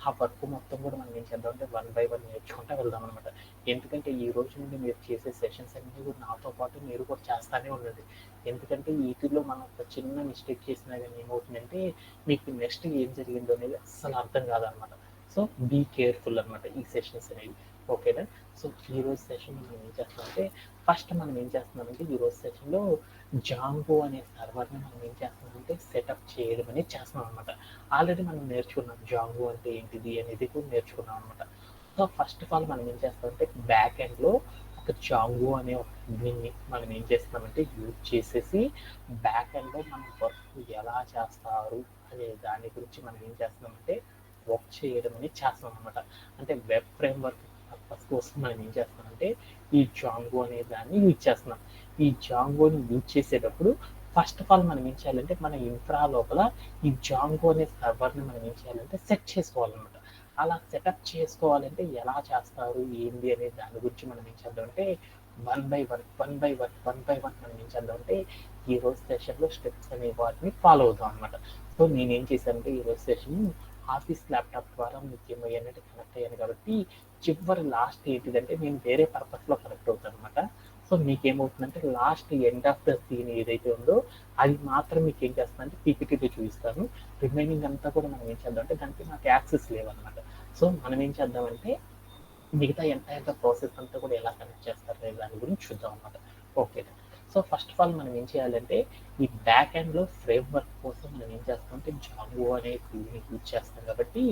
ఆ వర్క్ మొత్తం కూడా మనం ఏం చేద్దామంటే 1 by 1 నేర్చుకుంటూ వెళ్దాం అనమాట. ఎందుకంటే ఈ రోజు నుండి మీరు చేసే సెషన్స్ అన్నీ కూడా నాతో పాటు మీరు కూడా చేస్తూనే ఉండండి. ఎందుకంటే వీటిలో మనం ఒక చిన్న మిస్టేక్ చేసినా కానీ ఏమవుతుందంటే మీకు నెక్స్ట్ ఏం జరిగిందో అనేది అస్సలు అర్థం కాదనమాట. సో బీ కేర్ఫుల్ అనమాట ఈ సెషన్స్ అనేవి. ఓకేనా. సో ఈరోజు సెషన్ మనం ఏం చేస్తామంటే ఫస్ట్ మనం ఏం చేస్తున్నామంటే ఈరోజు సెషన్లో జాంగో అనే సర్వర్ని మనం ఏం చేస్తున్నామంటే సెటప్ చేయడం అనేది చేస్తున్నాం అనమాట. ఆల్రెడీ మనం నేర్చుకున్నాం జాంగో అంటే ఏంటిది అనేది కూడా నేర్చుకున్నాం అనమాట. సో ఫస్ట్ ఆఫ్ ఆల్ మనం ఏం చేస్తామంటే బ్యాక్ ఎండ్లో ఒక జాంగో అనే ఒక అడ్మిన్ని మనం ఏం చేస్తున్నామంటే యూజ్ చేసేసి బ్యాక్ ఎండ్లో మనం వర్క్ ఎలా చేస్తారు అనే దాని గురించి మనం ఏం చేస్తున్నామంటే ఒక్క చేయడం అనేది చేస్తాం అనమాట. అంటే వెబ్ ఫ్రేమ్వర్క్ పర్పస్ కోసం మనం ఏం చేస్తామంటే ఈ జాంగో అనే దాన్ని యూజ్ చేస్తున్నాం. ఈ జాంగోని యూజ్ చేసేటప్పుడు ఫస్ట్ ఆఫ్ ఆల్ మనం ఏం చేయాలంటే మన ఇన్ఫ్రా లోపల ఈ జాంగో అనే సర్వర్ని మనం ఏం చేయాలంటే సెట్ చేసుకోవాలన్నమాట. అలా సెటప్ చేసుకోవాలంటే ఎలా చేస్తారు ఏంటి అనే దాని గురించి మనం ఏం చేద్దామంటే వన్ బై వన్ మనం ఏం చేద్దామంటే ఈ రోజు సెషన్లో స్టెప్స్ అనే వాటిని ఫాలో అవుతాం అనమాట. సో నేనేం చేశానంటే ఈ రోజు సెషన్ ఆఫీస్ ల్యాప్టాప్ ద్వారా మీకు ఏమైనా కనెక్ట్ అయ్యాను కాబట్టి చివరి లాస్ట్ ఏంటిదంటే నేను వేరే పర్పస్లో కనెక్ట్ అవుతాను అనమాట. సో మీకేమవుతుందంటే last end of the scene ఏదైతే ఉందో అది మాత్రం మీకు ఏం చేస్తానంటే పీపీటీలో చూపిస్తాను. రిమైనింగ్ అంతా కూడా మనం ఏం చేద్దామంటే దానికి నాకు యాక్సెస్ లేవన్నమాట. సో మనం ఏం చేద్దామంటే మిగతా ఎంటైర్ ప్రాసెస్ అంతా కూడా ఎలా కనెక్ట్ చేస్తారు దాని గురించి చూద్దాం అనమాట. Okay. So first of all మనం ఏం చేయాలంటే ఈ బ్యాక్ ఎండ్లో ఫ్రేమ్ వర్క్ కోసం మనం ఏం చేస్తామంటే జాంగో అనే టూల్ని యూజ్ చేస్తాం కాబట్టి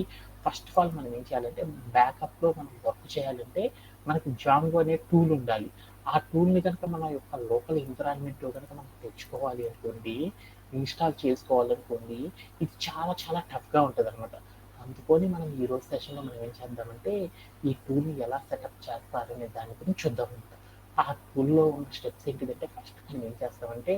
ఫస్ట్ ఆఫ్ ఆల్ మనం ఏం చేయాలంటే బ్యాకప్లో మనం వర్క్ చేయాలంటే మనకి జాంగో అనే టూల్ ఉండాలి. ఆ టూల్ని కనుక మన యొక్క లోకల్ ఎన్విరాన్మెంట్లో కనుక మనం తెచ్చుకోవాలి అనుకోండి, ఇన్స్టాల్ చేసుకోవాలనుకోండి, ఇది చాలా చాలా టఫ్గా ఉంటుంది అనమాట. అందుకొని మనం ఈ రోజు సెషన్లో మనం ఏం చేద్దామంటే ఈ టూల్ని ఎలా సెటప్ చేస్తారనే దాని గురించి చూద్దాం. ఆ టూల్లో ఉన్న స్టెప్స్ ఏంటిదంటే ఫస్ట్ మనం ఏం చేస్తామంటే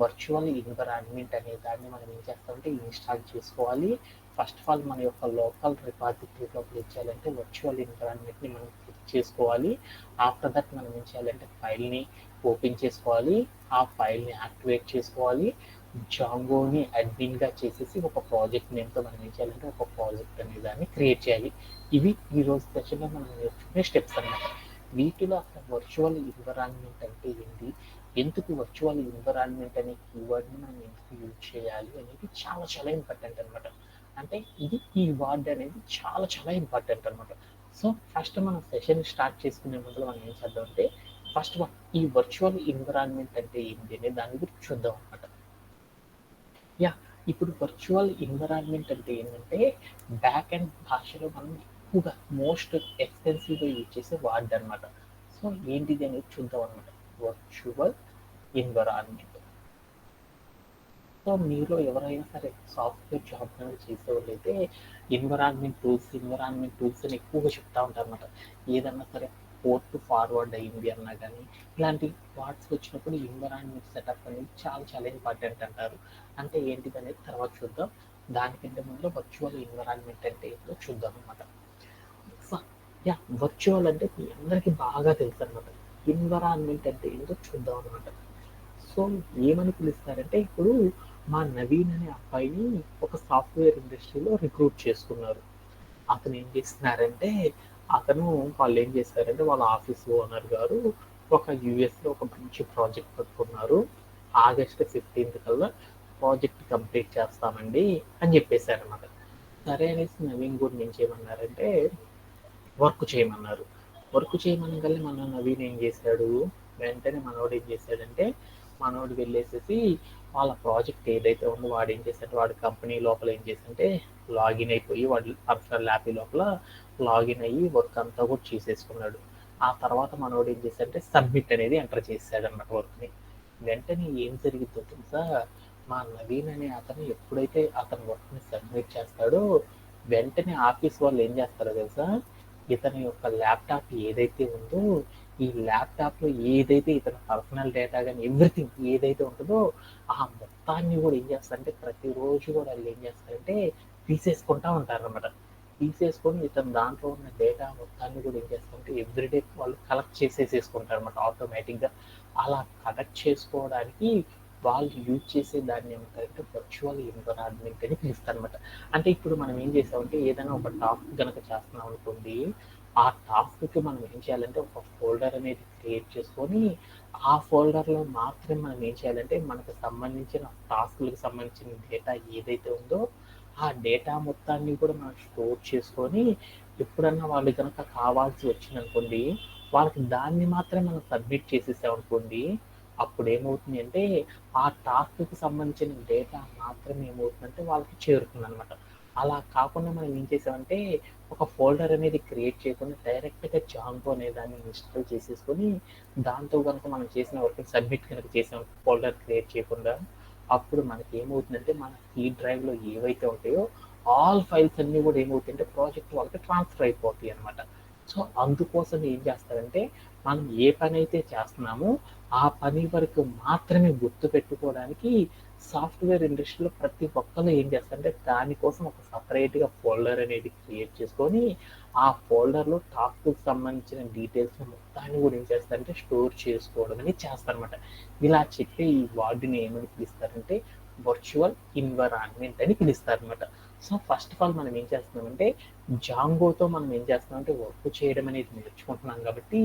వర్చువల్ ఎన్విరాన్మెంట్ అనే దాన్ని మనం ఏం చేస్తామంటే ఇన్స్టాల్ చేసుకోవాలి. ఫస్ట్ ఆఫ్ ఆల్ మన యొక్క లోకల్ రిపాజిటరీ లోపల ఏం చేయాలంటే వర్చువల్ ఎన్విరాన్మెంట్ని మనం క్లిక్ చేసుకోవాలి. ఆఫ్టర్ దట్ మనం ఏం చేయాలంటే ఫైల్ని ఓపెన్ చేసుకోవాలి. ఆ ఫైల్ని యాక్టివేట్ చేసుకోవాలి. జాంగోని అడ్మిన్గా చేసేసి ఒక ప్రాజెక్ట్ నేమ్తో మనం ఏం చేయాలంటే ఒక ప్రాజెక్ట్ అనే దాన్ని క్రియేట్ చేయాలి. ఇవి ఈ రోజు సెషన్లో మనం నేర్చుకునే స్టెప్స్ అన్నమాట. వీటిలో అసలు వర్చువల్ ఎన్విరాన్మెంట్ అంటే ఏంటి, ఎందుకు వర్చువల్ ఎన్విరాన్మెంట్ అనే కీవర్డ్ని మనం ఎందుకు యూజ్ చేయాలి అనేది చాలా చాలా ఇంపార్టెంట్ అనమాట. అంటే ఇది ఈ వర్డ్ అనేది చాలా చాలా ఇంపార్టెంట్ అనమాట. సో ఫస్ట్ మనం సెషన్ స్టార్ట్ చేసుకునే ముందు మనం ఏం చేద్దామంటే ఫస్ట్ ఈ వర్చువల్ ఎన్విరాన్మెంట్ అంటే ఏంటి అనే దాని గురించి చూద్దాం అనమాట. ఇప్పుడు వర్చువల్ ఎన్విరాన్మెంట్ అంటే ఏంటంటే బ్యాక్ అండ్ భాషలో మనం ఎక్కువగా మోస్ట్ ఎక్స్టెన్సివ్గా యూజ్ చేసే వర్డ్ అనమాట. సో ఏంటిది అనేది చూద్దాం అనమాట. Virtual environment. సో మీలో ఎవరైనా సరే సాఫ్ట్వేర్ జాబ్ అనేది చేసేవాళ్ళు అయితే ఎన్విరాన్మెంట్ టూల్స్ అని ఎక్కువగా చెప్తా ఉంటారు అనమాట. ఏదన్నా సరే పోర్ట్ ఫార్వర్డ్ అయింది అన్నా కానీ ఇలాంటి వర్డ్స్ వచ్చినప్పుడు ఎన్విరాన్మెంట్ సెటప్ అనేది చాలా చాలా ఇంపార్టెంట్ అంటారు. అంటే ఏంటిది అనేది తర్వాత చూద్దాం. దానికంటే ముందు వర్చువల్ ఎన్విరాన్మెంట్ అంటే ఏంటో చూద్దాం అనమాట. వర్చువల్ అంటే మీ అందరికీ బాగా తెలుసు అనమాట. ఎన్విరాన్మెంట్ అంటే ఏంటో చూద్దాం అనమాట. సో ఏమని పిలుస్తారంటే ఇప్పుడు మా నవీన్ అనే అబ్బాయిని ఒక సాఫ్ట్వేర్ ఇండస్ట్రీలో రిక్రూట్ చేసుకున్నారు. అతను ఏం చేస్తున్నారంటే వాళ్ళు ఏం చేస్తారంటే వాళ్ళ ఆఫీస్ ఓనర్ గారు ఒక యుఎస్లో ఒక మంచి ప్రాజెక్ట్ పట్టుకున్నారు. ఆగస్ట్ 15th కల్లా ప్రాజెక్ట్ కంప్లీట్ చేస్తామండి అని చెప్పేశారన్నమాట. సరే అనేసి నవీన్ కూడా ఏం చేయమన్నారంటే వర్క్ చేయమన్నారు. వర్క్ చేయమనగానే మన నవీన్ ఏం చేశాడు, వెంటనే మనోడు ఏం చేశాడంటే మనోడు వెళ్ళేసేసి వాళ్ళ ప్రాజెక్ట్ ఏదైతే ఉందో వాడు ఏం చేశాడు, వాడి కంపెనీ లోపల ఏం చేశాడంటే లాగిన్ అయిపోయి వాడి పర్సనల్ ల్యాప్ లోపల లాగిన్ అయ్యి వర్క్ అంతా కూడా చేసేసుకున్నాడు. ఆ తర్వాత మనోడు ఏం చేశాడంటే సబ్మిట్ అనేది ఎంటర్ చేశాడు అన్నమాట వర్క్ని. వెంటనే ఏం జరిగిందో తెలుసా, మా నవీన్ అనే అతను ఎప్పుడైతే అతను వర్క్ని సబ్మిట్ చేస్తాడో వెంటనే ఆఫీస్ వాళ్ళు ఏం చేస్తారో తెలుసా, ఇతని యొక్క ల్యాప్టాప్ ఏదైతే ఉందో ఈ ల్యాప్టాప్లో ఏదైతే ఇతని పర్సనల్ డేటా కానీ ఎవ్రీథింగ్ ఏదైతే ఉంటుందో ఆ మొత్తాన్ని కూడా ఏం చేస్తారంటే ప్రతిరోజు కూడా వాళ్ళు ఏం చేస్తారంటే తీసేసుకుంటా ఉంటారన్నమాట. తీసేసుకొని ఇతను దాంట్లో ఉన్న డేటా మొత్తాన్ని కూడా ఏం చేస్తారంటే ఎవ్రీడే వాళ్ళు కలెక్ట్ చేసేసుకుంటారు అనమాట ఆటోమేటిక్గా. అలా కలెక్ట్ చేసుకోవడానికి వాళ్ళు యూజ్ చేసే దాన్ని ఏమంటారంటే వర్చువల్ ఎన్విరాన్మెంట్ అని పిలుస్తారు అనమాట. అంటే ఇప్పుడు మనం ఏం చేసామంటే ఏదైనా ఒక టాస్క్ కనుక చేస్తున్నాం అనుకోండి, ఆ టాస్క్కి మనం ఏం చేయాలంటే ఒక ఫోల్డర్ అనేది క్రియేట్ చేసుకొని ఆ ఫోల్డర్లో మాత్రమే మనం ఏం చేయాలంటే మనకు సంబంధించిన టాస్క్లకు సంబంధించిన డేటా ఏదైతే ఉందో ఆ డేటా మొత్తాన్ని కూడా మనం స్టోర్ చేసుకొని ఎప్పుడన్నా వాళ్ళు కనుక కావాల్సి వచ్చిందనుకోండి వాళ్ళకి దాన్ని మాత్రమే మనం సబ్మిట్ చేసేసామనుకోండి, అప్పుడు ఏమవుతుంది అంటే ఆ టాస్క్కి సంబంధించిన డేటా మాత్రమే ఏమవుతుందంటే వాళ్ళకి చేరుతుంది అనమాట. అలా కాకుండా మనం ఏం చేసామంటే ఒక ఫోల్డర్ అనేది క్రియేట్ చేయకుండా డైరెక్ట్గా జాంగో అనే దాన్ని ఇన్స్టాల్ చేసేసుకొని దాంతో కనుక మనం చేసిన వర్క్ సబ్మిట్ కనుక చేసాం ఫోల్డర్ క్రియేట్ చేయకుండా, అప్పుడు మనకి ఏమవుతుందంటే మన సి డ్రైవ్లో ఏవైతే ఉంటాయో ఆల్ ఫైల్స్ అన్నీ కూడా ఏమవుతాయంటే ప్రాజెక్ట్ వాళ్ళకి ట్రాన్స్ఫర్ అయిపోతాయి అనమాట. సో అందుకోసం ఏం చేస్తారంటే మనం ఏ పని అయితే చేస్తున్నామో ఆ పని వరకు మాత్రమే గుర్తు పెట్టుకోవడానికి సాఫ్ట్వేర్ ఇండస్ట్రీలో ప్రతి ఒక్కరు ఏం చేస్తారంటే దానికోసం ఒక సపరేట్గా ఫోల్డర్ అనేది క్రియేట్ చేసుకొని ఆ ఫోల్డర్లో టాస్క్కి సంబంధించిన డీటెయిల్స్ మొత్తాన్ని కూడా ఏం చేస్తారంటే స్టోర్ చేసుకోవడం అనేది చేస్తారనమాట. ఇలా చెప్పే ఈ వార్డుని ఏమని పిలుస్తారంటే వర్చువల్ ఎన్విరాన్మెంట్ అని పిలుస్తారనమాట. సో ఫస్ట్ ఆఫ్ ఆల్ మనం ఏం చేస్తున్నామంటే జాంగోతో మనం ఏం చేస్తున్నామంటే వర్క్ చేయడం అనేది నేర్చుకుంటున్నాం కాబట్టి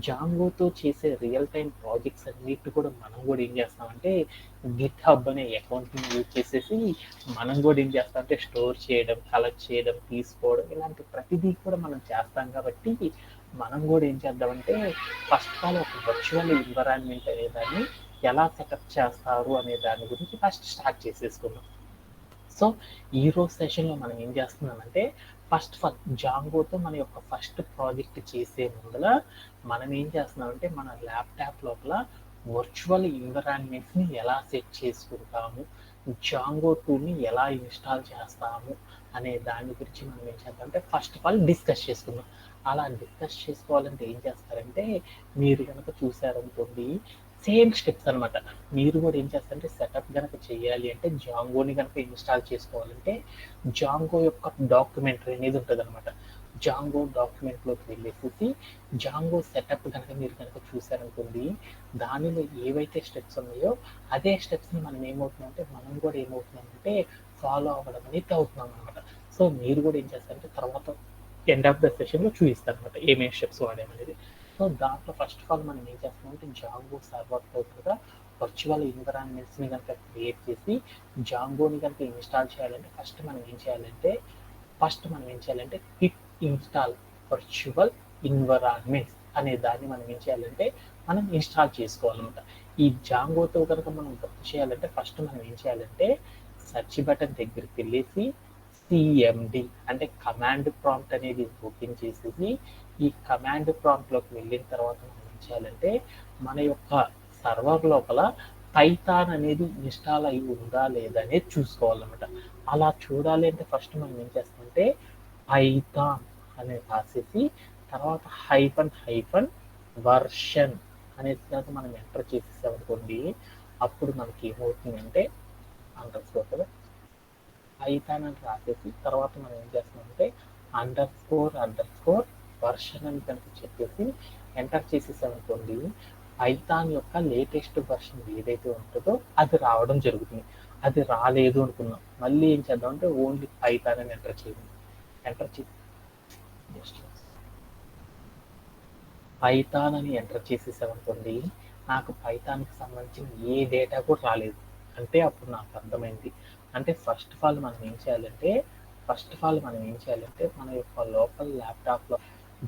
జాంగోతో చేసే రియల్ టైం ప్రాజెక్ట్స్ అన్నిటి కూడా మనం కూడా ఏం చేస్తామంటే గిట్ హబ్ అనే అకౌంట్ని యూజ్ చేసేసి మనం కూడా ఏం చేస్తామంటే స్టోర్ చేయడం, కలెక్ట్ చేయడం, తీసుకోవడం ఇలాంటి ప్రతిదీ కూడా మనం చేస్తాం కాబట్టి మనం కూడా ఏం చేద్దామంటే ఫస్ట్ ఆఫ్ ఆల్ ఒక వర్చువల్ ఎన్విరాన్మెంట్ అనే దాన్ని ఎలా సెటప్ చేస్తారు అనే దాని గురించి ఫస్ట్ స్టార్ట్ చేసేసుకుందాం. సో ఈరోజు సెషన్లో మనం ఏం చేస్తున్నామంటే ఫస్ట్ ఆఫ్ ఆల్ జాంగోతో మన యొక్క ఫస్ట్ ప్రాజెక్ట్ చేసే ముందర మనం ఏం చేస్తున్నామంటే మన ల్యాప్టాప్ లోపల వర్చువల్ ఎన్విరాన్మెంట్స్ని ఎలా సెట్ చేసుకుంటాము, జాంగో టూల్ని ఎలా ఇన్స్టాల్ చేస్తాము అనే దాని గురించి మనం ఏం చేద్దామంటే ఫస్ట్ ఆఫ్ ఆల్ డిస్కస్ చేసుకుందాం. అలా డిస్కస్ చేసుకోవాలంటే ఏం చేస్తారంటే మీరు కనుక చూసారనుకోండి సేమ్ స్టెప్స్ అనమాట. మీరు కూడా ఏం చేస్తారంటే సెటప్ కనుక చేయాలి అంటే జాంగోని కనుక ఇన్స్టాల్ చేసుకోవాలంటే జాంగో యొక్క డాక్యుమెంటరీ అనేది ఉంటుంది అనమాట. జాంగో డాక్యుమెంట్లోకి వెళ్ళేసి జాంగో సెటప్ కనుక మీరు కనుక చూసారనుకోండి దానిలో ఏవైతే స్టెప్స్ ఉన్నాయో అదే స్టెప్స్ని మనం ఏమవుతుందంటే మనం కూడా ఏమవుతున్నామంటే ఫాలో అవ్వడం అనేది అవుతున్నాం అనమాట. సో మీరు కూడా ఏం చేస్తారంటే తర్వాత ఎండ్ ఆఫ్ ద సెషన్లో చూపిస్తారు అనమాట ఏమేమి స్టెప్స్ వాడామనేది. సో దాంట్లో ఫస్ట్ ఆఫ్ ఆల్ మనం ఏం చేస్తామంటే జాంగో సర్వర్తో కూడా వర్చువల్ ఎన్విరాన్మెంట్స్ని కనుక క్రియేట్ చేసి జాంగోని కనుక ఇన్స్టాల్ చేయాలంటే ఫస్ట్ మనం ఏం చేయాలంటే గిట్ ఇన్స్టాల్ వర్చువల్ ఎన్విరాన్మెంట్స్ అనే దాన్ని మనం ఏం చేయాలంటే మనం ఇన్స్టాల్ చేసుకోవాలన్నమాట. ఈ జాంగోతో కనుక మనం వర్క్ చేయాలంటే ఫస్ట్ మనం ఏం చేయాలంటే సెర్చ్ బటన్ దగ్గరికి వెళ్ళేసి సిఎండి అంటే కమాండ్ ప్రాంప్ట్ అనేది ఓపెన్ చేసేసి ఈ కమాండ్ ప్రాంప్ట్లోకి వెళ్ళిన తర్వాత మనం ఏం చేయాలంటే మన యొక్క సర్వర్ లోపల పైథాన్ అనేది ఇన్స్టాల్ అయి ఉందా లేదా అనేది చూసుకోవాలన్నమాట. అలా చూడాలి అంటే ఫస్ట్ మనం ఏం చేస్తామంటే పైథాన్ అనేది రాసేసి తర్వాత హైఫన్ వర్షన్ అనేది కనుక మనం ఎంటర్ చేసేసామనుకోండి అప్పుడు మనకి ఏమవుతుందంటే అండర్స్కోర్ కదా పైథాన్ అని రాసేసి తర్వాత మనం ఏం చేస్తున్నామంటే అండర్ స్కోర్ వర్షన్ అని కనుక చెప్పేసి ఎంటర్ చేసేసామనుకోండి పైథాన్ యొక్క లేటెస్ట్ వర్షన్ ఏదైతే ఉంటుందో అది రావడం జరుగుతుంది. అది రాలేదు అనుకున్నాం మళ్ళీ ఏం చేద్దామంటే ఓన్లీ పైథాన్ అని ఎంటర్ చేసి పైథాన్ అని ఎంటర్ చేసేసామనుకోండి నాకు పైథాన్కి సంబంధించిన ఏ డేటా కూడా రాలేదు. అంటే అప్పుడు నాకు అర్థమైంది అంటే ఫస్ట్ ఆఫ్ ఆల్ మనం ఏం చేయాలంటే మన యొక్క లోకల్ ల్యాప్టాప్లో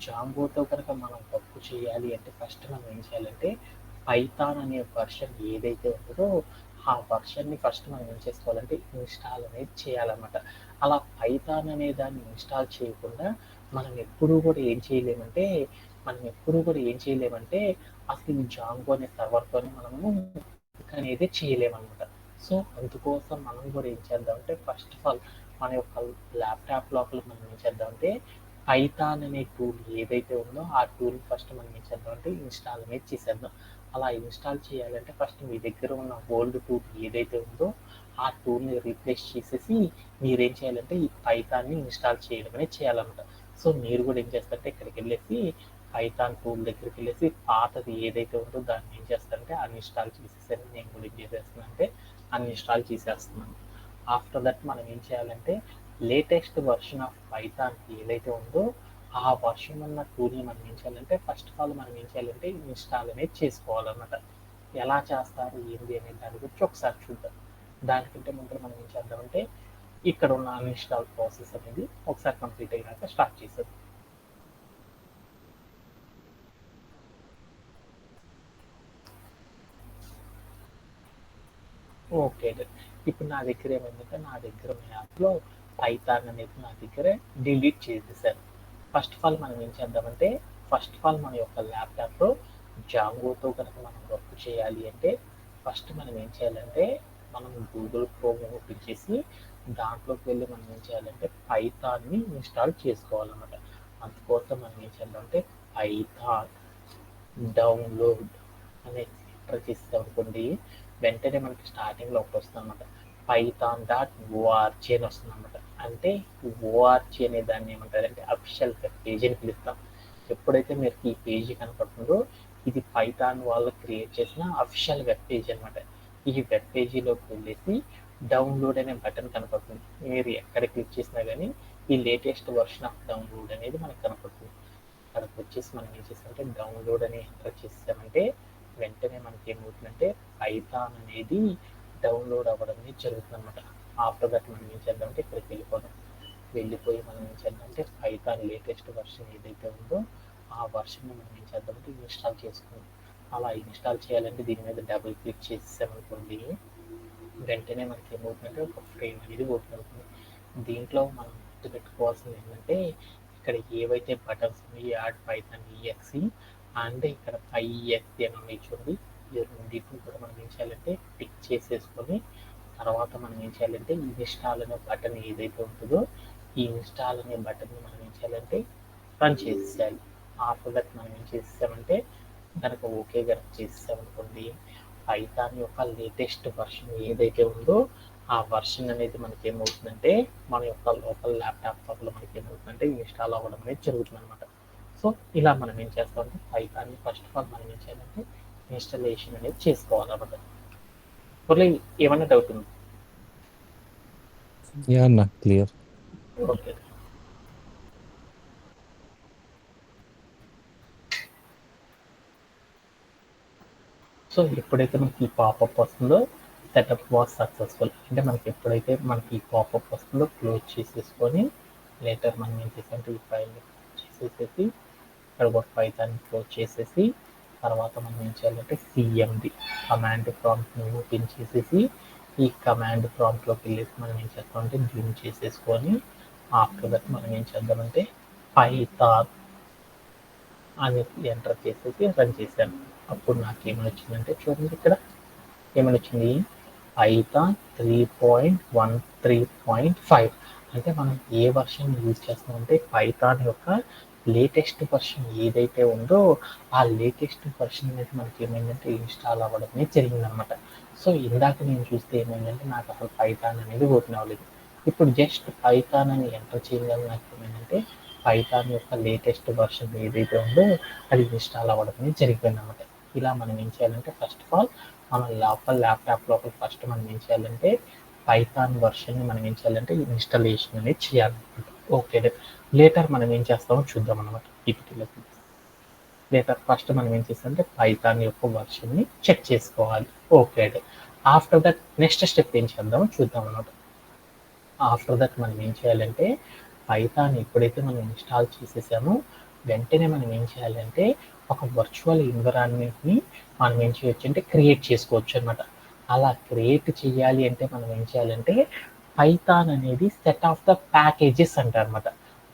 జాంగోతో కనుక మనం వర్క్ చేయాలి అంటే ఫస్ట్ మనం ఏం చేయాలంటే పైథాన్ అనే వర్షన్ ఏదైతే ఉంటుందో ఆ వర్షన్ని ఫస్ట్ మనం ఏం చేసుకోవాలంటే ఇన్స్టాల్ అనేది చేయాలన్నమాట. అలా పైథాన్ అనే దాన్ని ఇన్స్టాల్ చేయకుండా మనం ఎప్పుడూ కూడా ఏం చేయలేమంటే అసలు ఈ జాంగో అనే సర్వర్తోనే మనము అనేది చేయలేమన్నమాట. సో అందుకోసం మనం కూడా ఏం చేద్దామంటే ఫస్ట్ ఆఫ్ ఆల్ మన యొక్క ల్యాప్టాప్ లోపల మనం ఏం చేద్దామంటే పైథాన్ అనే టూల్ ఏదైతే ఉందో ఆ టూల్ ఫస్ట్ మనం ఏం చేద్దామంటే ఇన్స్టాల్ అనేది చేసేద్దాం. అలా ఇన్స్టాల్ చేయాలంటే ఫస్ట్ మీ దగ్గర ఉన్న ఓల్డ్ టూల్ ఏదైతే ఉందో ఆ టూల్ని రీప్లేస్ చేసేసి మీరేం చేయాలంటే ఈ పైథాన్ని ఇన్స్టాల్ చేయడం అనేది చేయాలన్నమాట. సో మీరు కూడా ఏం చేస్తారంటే ఇక్కడికి వెళ్ళేసి పైథాన్ టూల్ దగ్గరికి వెళ్ళేసి పాతది ఏదైతే ఉందో దాన్ని ఏం చేస్తారంటే అన్ఇన్స్టాల్ చేసేసరి నేను కూడా ఏం చేసేస్తున్నాను అంటే అన్ఇన్స్టాల్ చేసేస్తున్నాను. ఆఫ్టర్ దట్ మనం ఏం చేయాలంటే లేటెస్ట్ వర్షన్ ఆఫ్ పైథాన్ ఏదైతే ఉందో ఆ వర్షన్ ఉన్న టూల్ని మనం ఏం చేయాలంటే ఫస్ట్ ఆఫ్ ఆల్ మనం ఏం చేయాలంటే ఇన్స్టాల్ అనేది చేసుకోవాలన్నమాట. ఎలా చేస్తారు ఏంది అనే దాని గురించి ఒకసారి చూద్దాం. దానికంటే ముందు మనం ఏం చేద్దామంటే ఇక్కడ ఉన్న అన్ఇన్స్టాల్ ప్రాసెస్ అనేది ఒకసారి కంప్లీట్ అయినాక స్టార్ట్ చేసేది. ఓకే ఇప్పుడు నా దగ్గర ఏమైందంటే నా దగ్గర ఉన్న యాప్లో పైథాన్ అనేది నా దగ్గర డిలీట్ చేసేసాను. ఫస్ట్ ఆఫ్ ఆల్ మనం ఏం చేద్దామంటే మన యొక్క ల్యాప్టాప్లో జాంగోతో కనుక మనం వర్క్ చేయాలి అంటే ఫస్ట్ మనం ఏం చేయాలంటే మనం గూగుల్ క్రోమ్ ఓపెన్ చేసి దాంట్లోకి వెళ్ళి మనం ఏం చేయాలంటే పైథాన్ని ఇన్స్టాల్ చేసుకోవాలన్నమాట. అందుకోసం మనం ఏం చేద్దామంటే పైథాన్ డౌన్లోడ్ అనేది ఎంటర్ చేస్తాం అనుకోండి, వెంటనే మనకి స్టార్టింగ్లో ఒకటి వస్తుంది అనమాట, python.org అని వస్తుంది అనమాట. అంటే ఓఆర్జీ అనే దాన్ని ఏమంటారంటే అఫీషియల్ వెబ్ పేజ్ అని పిలుస్తాం. ఎప్పుడైతే మీరు ఈ పేజీ కనపడుతుందో ఇది పైథాన్ వాళ్ళు క్రియేట్ చేసిన అఫీషియల్ వెబ్ పేజ్ అనమాట. ఈ వెబ్ పేజీలోకి వెళ్ళేసి డౌన్లోడ్ అనే బటన్ కనపడుతుంది. మీరు ఎక్కడ క్లిక్ చేసినా కానీ ఈ లేటెస్ట్ వర్షన్ ఆఫ్ డౌన్లోడ్ అనేది మనకు కనపడుతుంది. అక్కడికి వచ్చేసి మనం ఏం చేస్తామంటే డౌన్లోడ్ అని ఎంటర్ చేసామంటే వెంటనే మనకి ఏమవుతుందంటే పైథాన్ అనేది డౌన్లోడ్ అవ్వడం అనేది జరుగుతుంది అనమాట. ఆఫ్టర్ దట్ మనం ఏం చేద్దామంటే ఇక్కడికి వెళ్ళిపోయి మనం ఏం చేద్దామంటే పైథాన్ లేటెస్ట్ వర్షన్ ఏదైతే ఉందో ఆ వర్షన్ మనం ఏం చేద్దామంటే ఇన్స్టాల్ చేసుకుందాం. అలా ఇన్స్టాల్ చేయాలంటే దీని మీద డబుల్ క్లిక్ చేసామనుకోండి, వెంటనే మనకి ఏమవుతుందంటే ఒక ఫ్రేమ్ అనేది ఓపెన్ అవుతుంది. దీంట్లో మనం గుర్తుపెట్టుకోవాల్సింది ఏంటంటే ఇక్కడ ఏవైతే బటన్స్ ఉన్నాయి యాడ్ పైథాన్ ఈఎక్సి అండ్ ఇక్కడ పైఎక్సి అని ఉన్నాయి చూడండి, ఈ రెండింటిని కూడా మనం ఏం చేయాలంటే టిక్ చేసేసుకొని తర్వాత మనం ఏం చేయాలంటే ఇన్స్టాల్ అనే బటన్ ఏదైతే ఉంటుందో ఈ ఇన్స్టాల్ అనే బటన్ని మనం ఏం చేయాలంటే రన్ చేసేయాలి. ఆఫ్టర్ దట్ మనం ఏం చేసామంటే కనుక ఓకే కనుక చేసామనుకోండి, పైథాన్ యొక్క లేటెస్ట్ వర్షన్ ఏదైతే ఉందో ఆ వర్షన్ అనేది మనకి ఏమవుతుందంటే మన యొక్క లోకల్ ల్యాప్టాప్లో మనకి ఏమవుతుందంటే ఇన్స్టాల్ అవ్వడం అనేది జరుగుతుంది అనమాట. సో ఇలా మనం ఏం చేస్తామంటే పైథాన్ని ఫస్ట్ ఆఫ్ ఆల్ మనం ఏం చేయాలంటే ఇన్స్టాలేషన్ అనేది చేసుకోవాలన్నమాట. మురళి ఏమన్నా డౌట్ ఉంది? యా అన్న, క్లియర్. ఓకే. సో ఎప్పుడైతే మనకి ఈ పాపప్ వస్తుందో సెటప్ వాస్ సక్సెస్ఫుల్ అంటే మనకి ఎప్పుడైతే మనకి ఈ పాపప్ వస్తుందో క్లోజ్ చేసేసుకొని లేటర్ మనం ఏం చేసామంటే ఈ ఫైల్ చేసేసేసి ఇక్కడ ఒక పైథాన్ క్లోజ్ చేసేసి తర్వాత మనం ఏం చేయాలంటే సిఎండి కమాండ్ ప్రాంప్ట్ని ఓపెన్ చేసేసి ఈ కమాండ్ ప్రాంప్ట్లోకి వెళ్ళేసి మనం ఏం చేస్తామంటే జూమ్ చేసేసుకొని ఆఫ్టర్ దట్ మనం ఏం చేద్దామంటే పైథాన్ అని ఎంటర్ చేసేసి రన్ చేశాను. అప్పుడు నాకు ఏమని వచ్చిందంటే చూడండి, ఇక్కడ ఏమని వచ్చింది, పైథాన్ 3.13.5 అంటే మనం ఏ వర్షన్ యూజ్ చేస్తామంటే పైథాన్ యొక్క లేటెస్ట్ వర్షన్ ఏదైతే ఉందో ఆ లేటెస్ట్ వర్షన్ అనేది మనకి ఏమైందంటే ఇన్స్టాల్ అవ్వడం అనేది జరిగిందనమాట. సో ఇందాక నేను చూస్తే ఏమైందంటే నాకు అసలు పైథాన్ అనేది ఓపెన్ అవ్వలేదు. ఇప్పుడు జస్ట్ పైథాన్ అని ఎంటర్ చేయగలను నాకు ఏమైందంటే పైథాన్ యొక్క లేటెస్ట్ వర్షన్ ఏదైతే ఉందో అది ఇన్స్టాల్ అవ్వడం అనేది జరిగిపోయింది అనమాట. ఇలా మనం ఏం చేయాలంటే ఫస్ట్ ఆఫ్ ఆల్ మన ల్యాప్టాప్ లోపల ఫస్ట్ మనం ఏం చేయాలంటే పైథాన్ వర్షన్ని మనం ఏం చేయాలంటే ఇన్స్టాలేషన్ అనేది చేయాలన్నమాట. ఓకే, లేటర్ మనం ఏం చేస్తామో చూద్దాం అనమాట. పీపీటీలోకి లేటర్ ఫస్ట్ మనం ఏం చేస్తామంటే పైథాన్ యొక్క వర్షన్ని చెక్ చేసుకోవాలి. Okay, after that next step ఏం చేద్దామో చూద్దాం అనమాట. ఆఫ్టర్ దట్ మనం ఏం చేయాలంటే పైథాన్ ఎప్పుడైతే మనం ఇన్స్టాల్ చేసేసామో వెంటనే మనం ఏం చేయాలంటే ఒక వర్చువల్ ఎన్విరాన్మెంట్ని మనం ఏం చేయొచ్చు అంటే క్రియేట్ చేసుకోవచ్చు అనమాట. అలా క్రియేట్ చేయాలి అంటే మనం ఏం చేయాలంటే పైథాన్ అనేది సెట్ ఆఫ్ ద ప్యాకేజెస్ అంటారు అనమాట.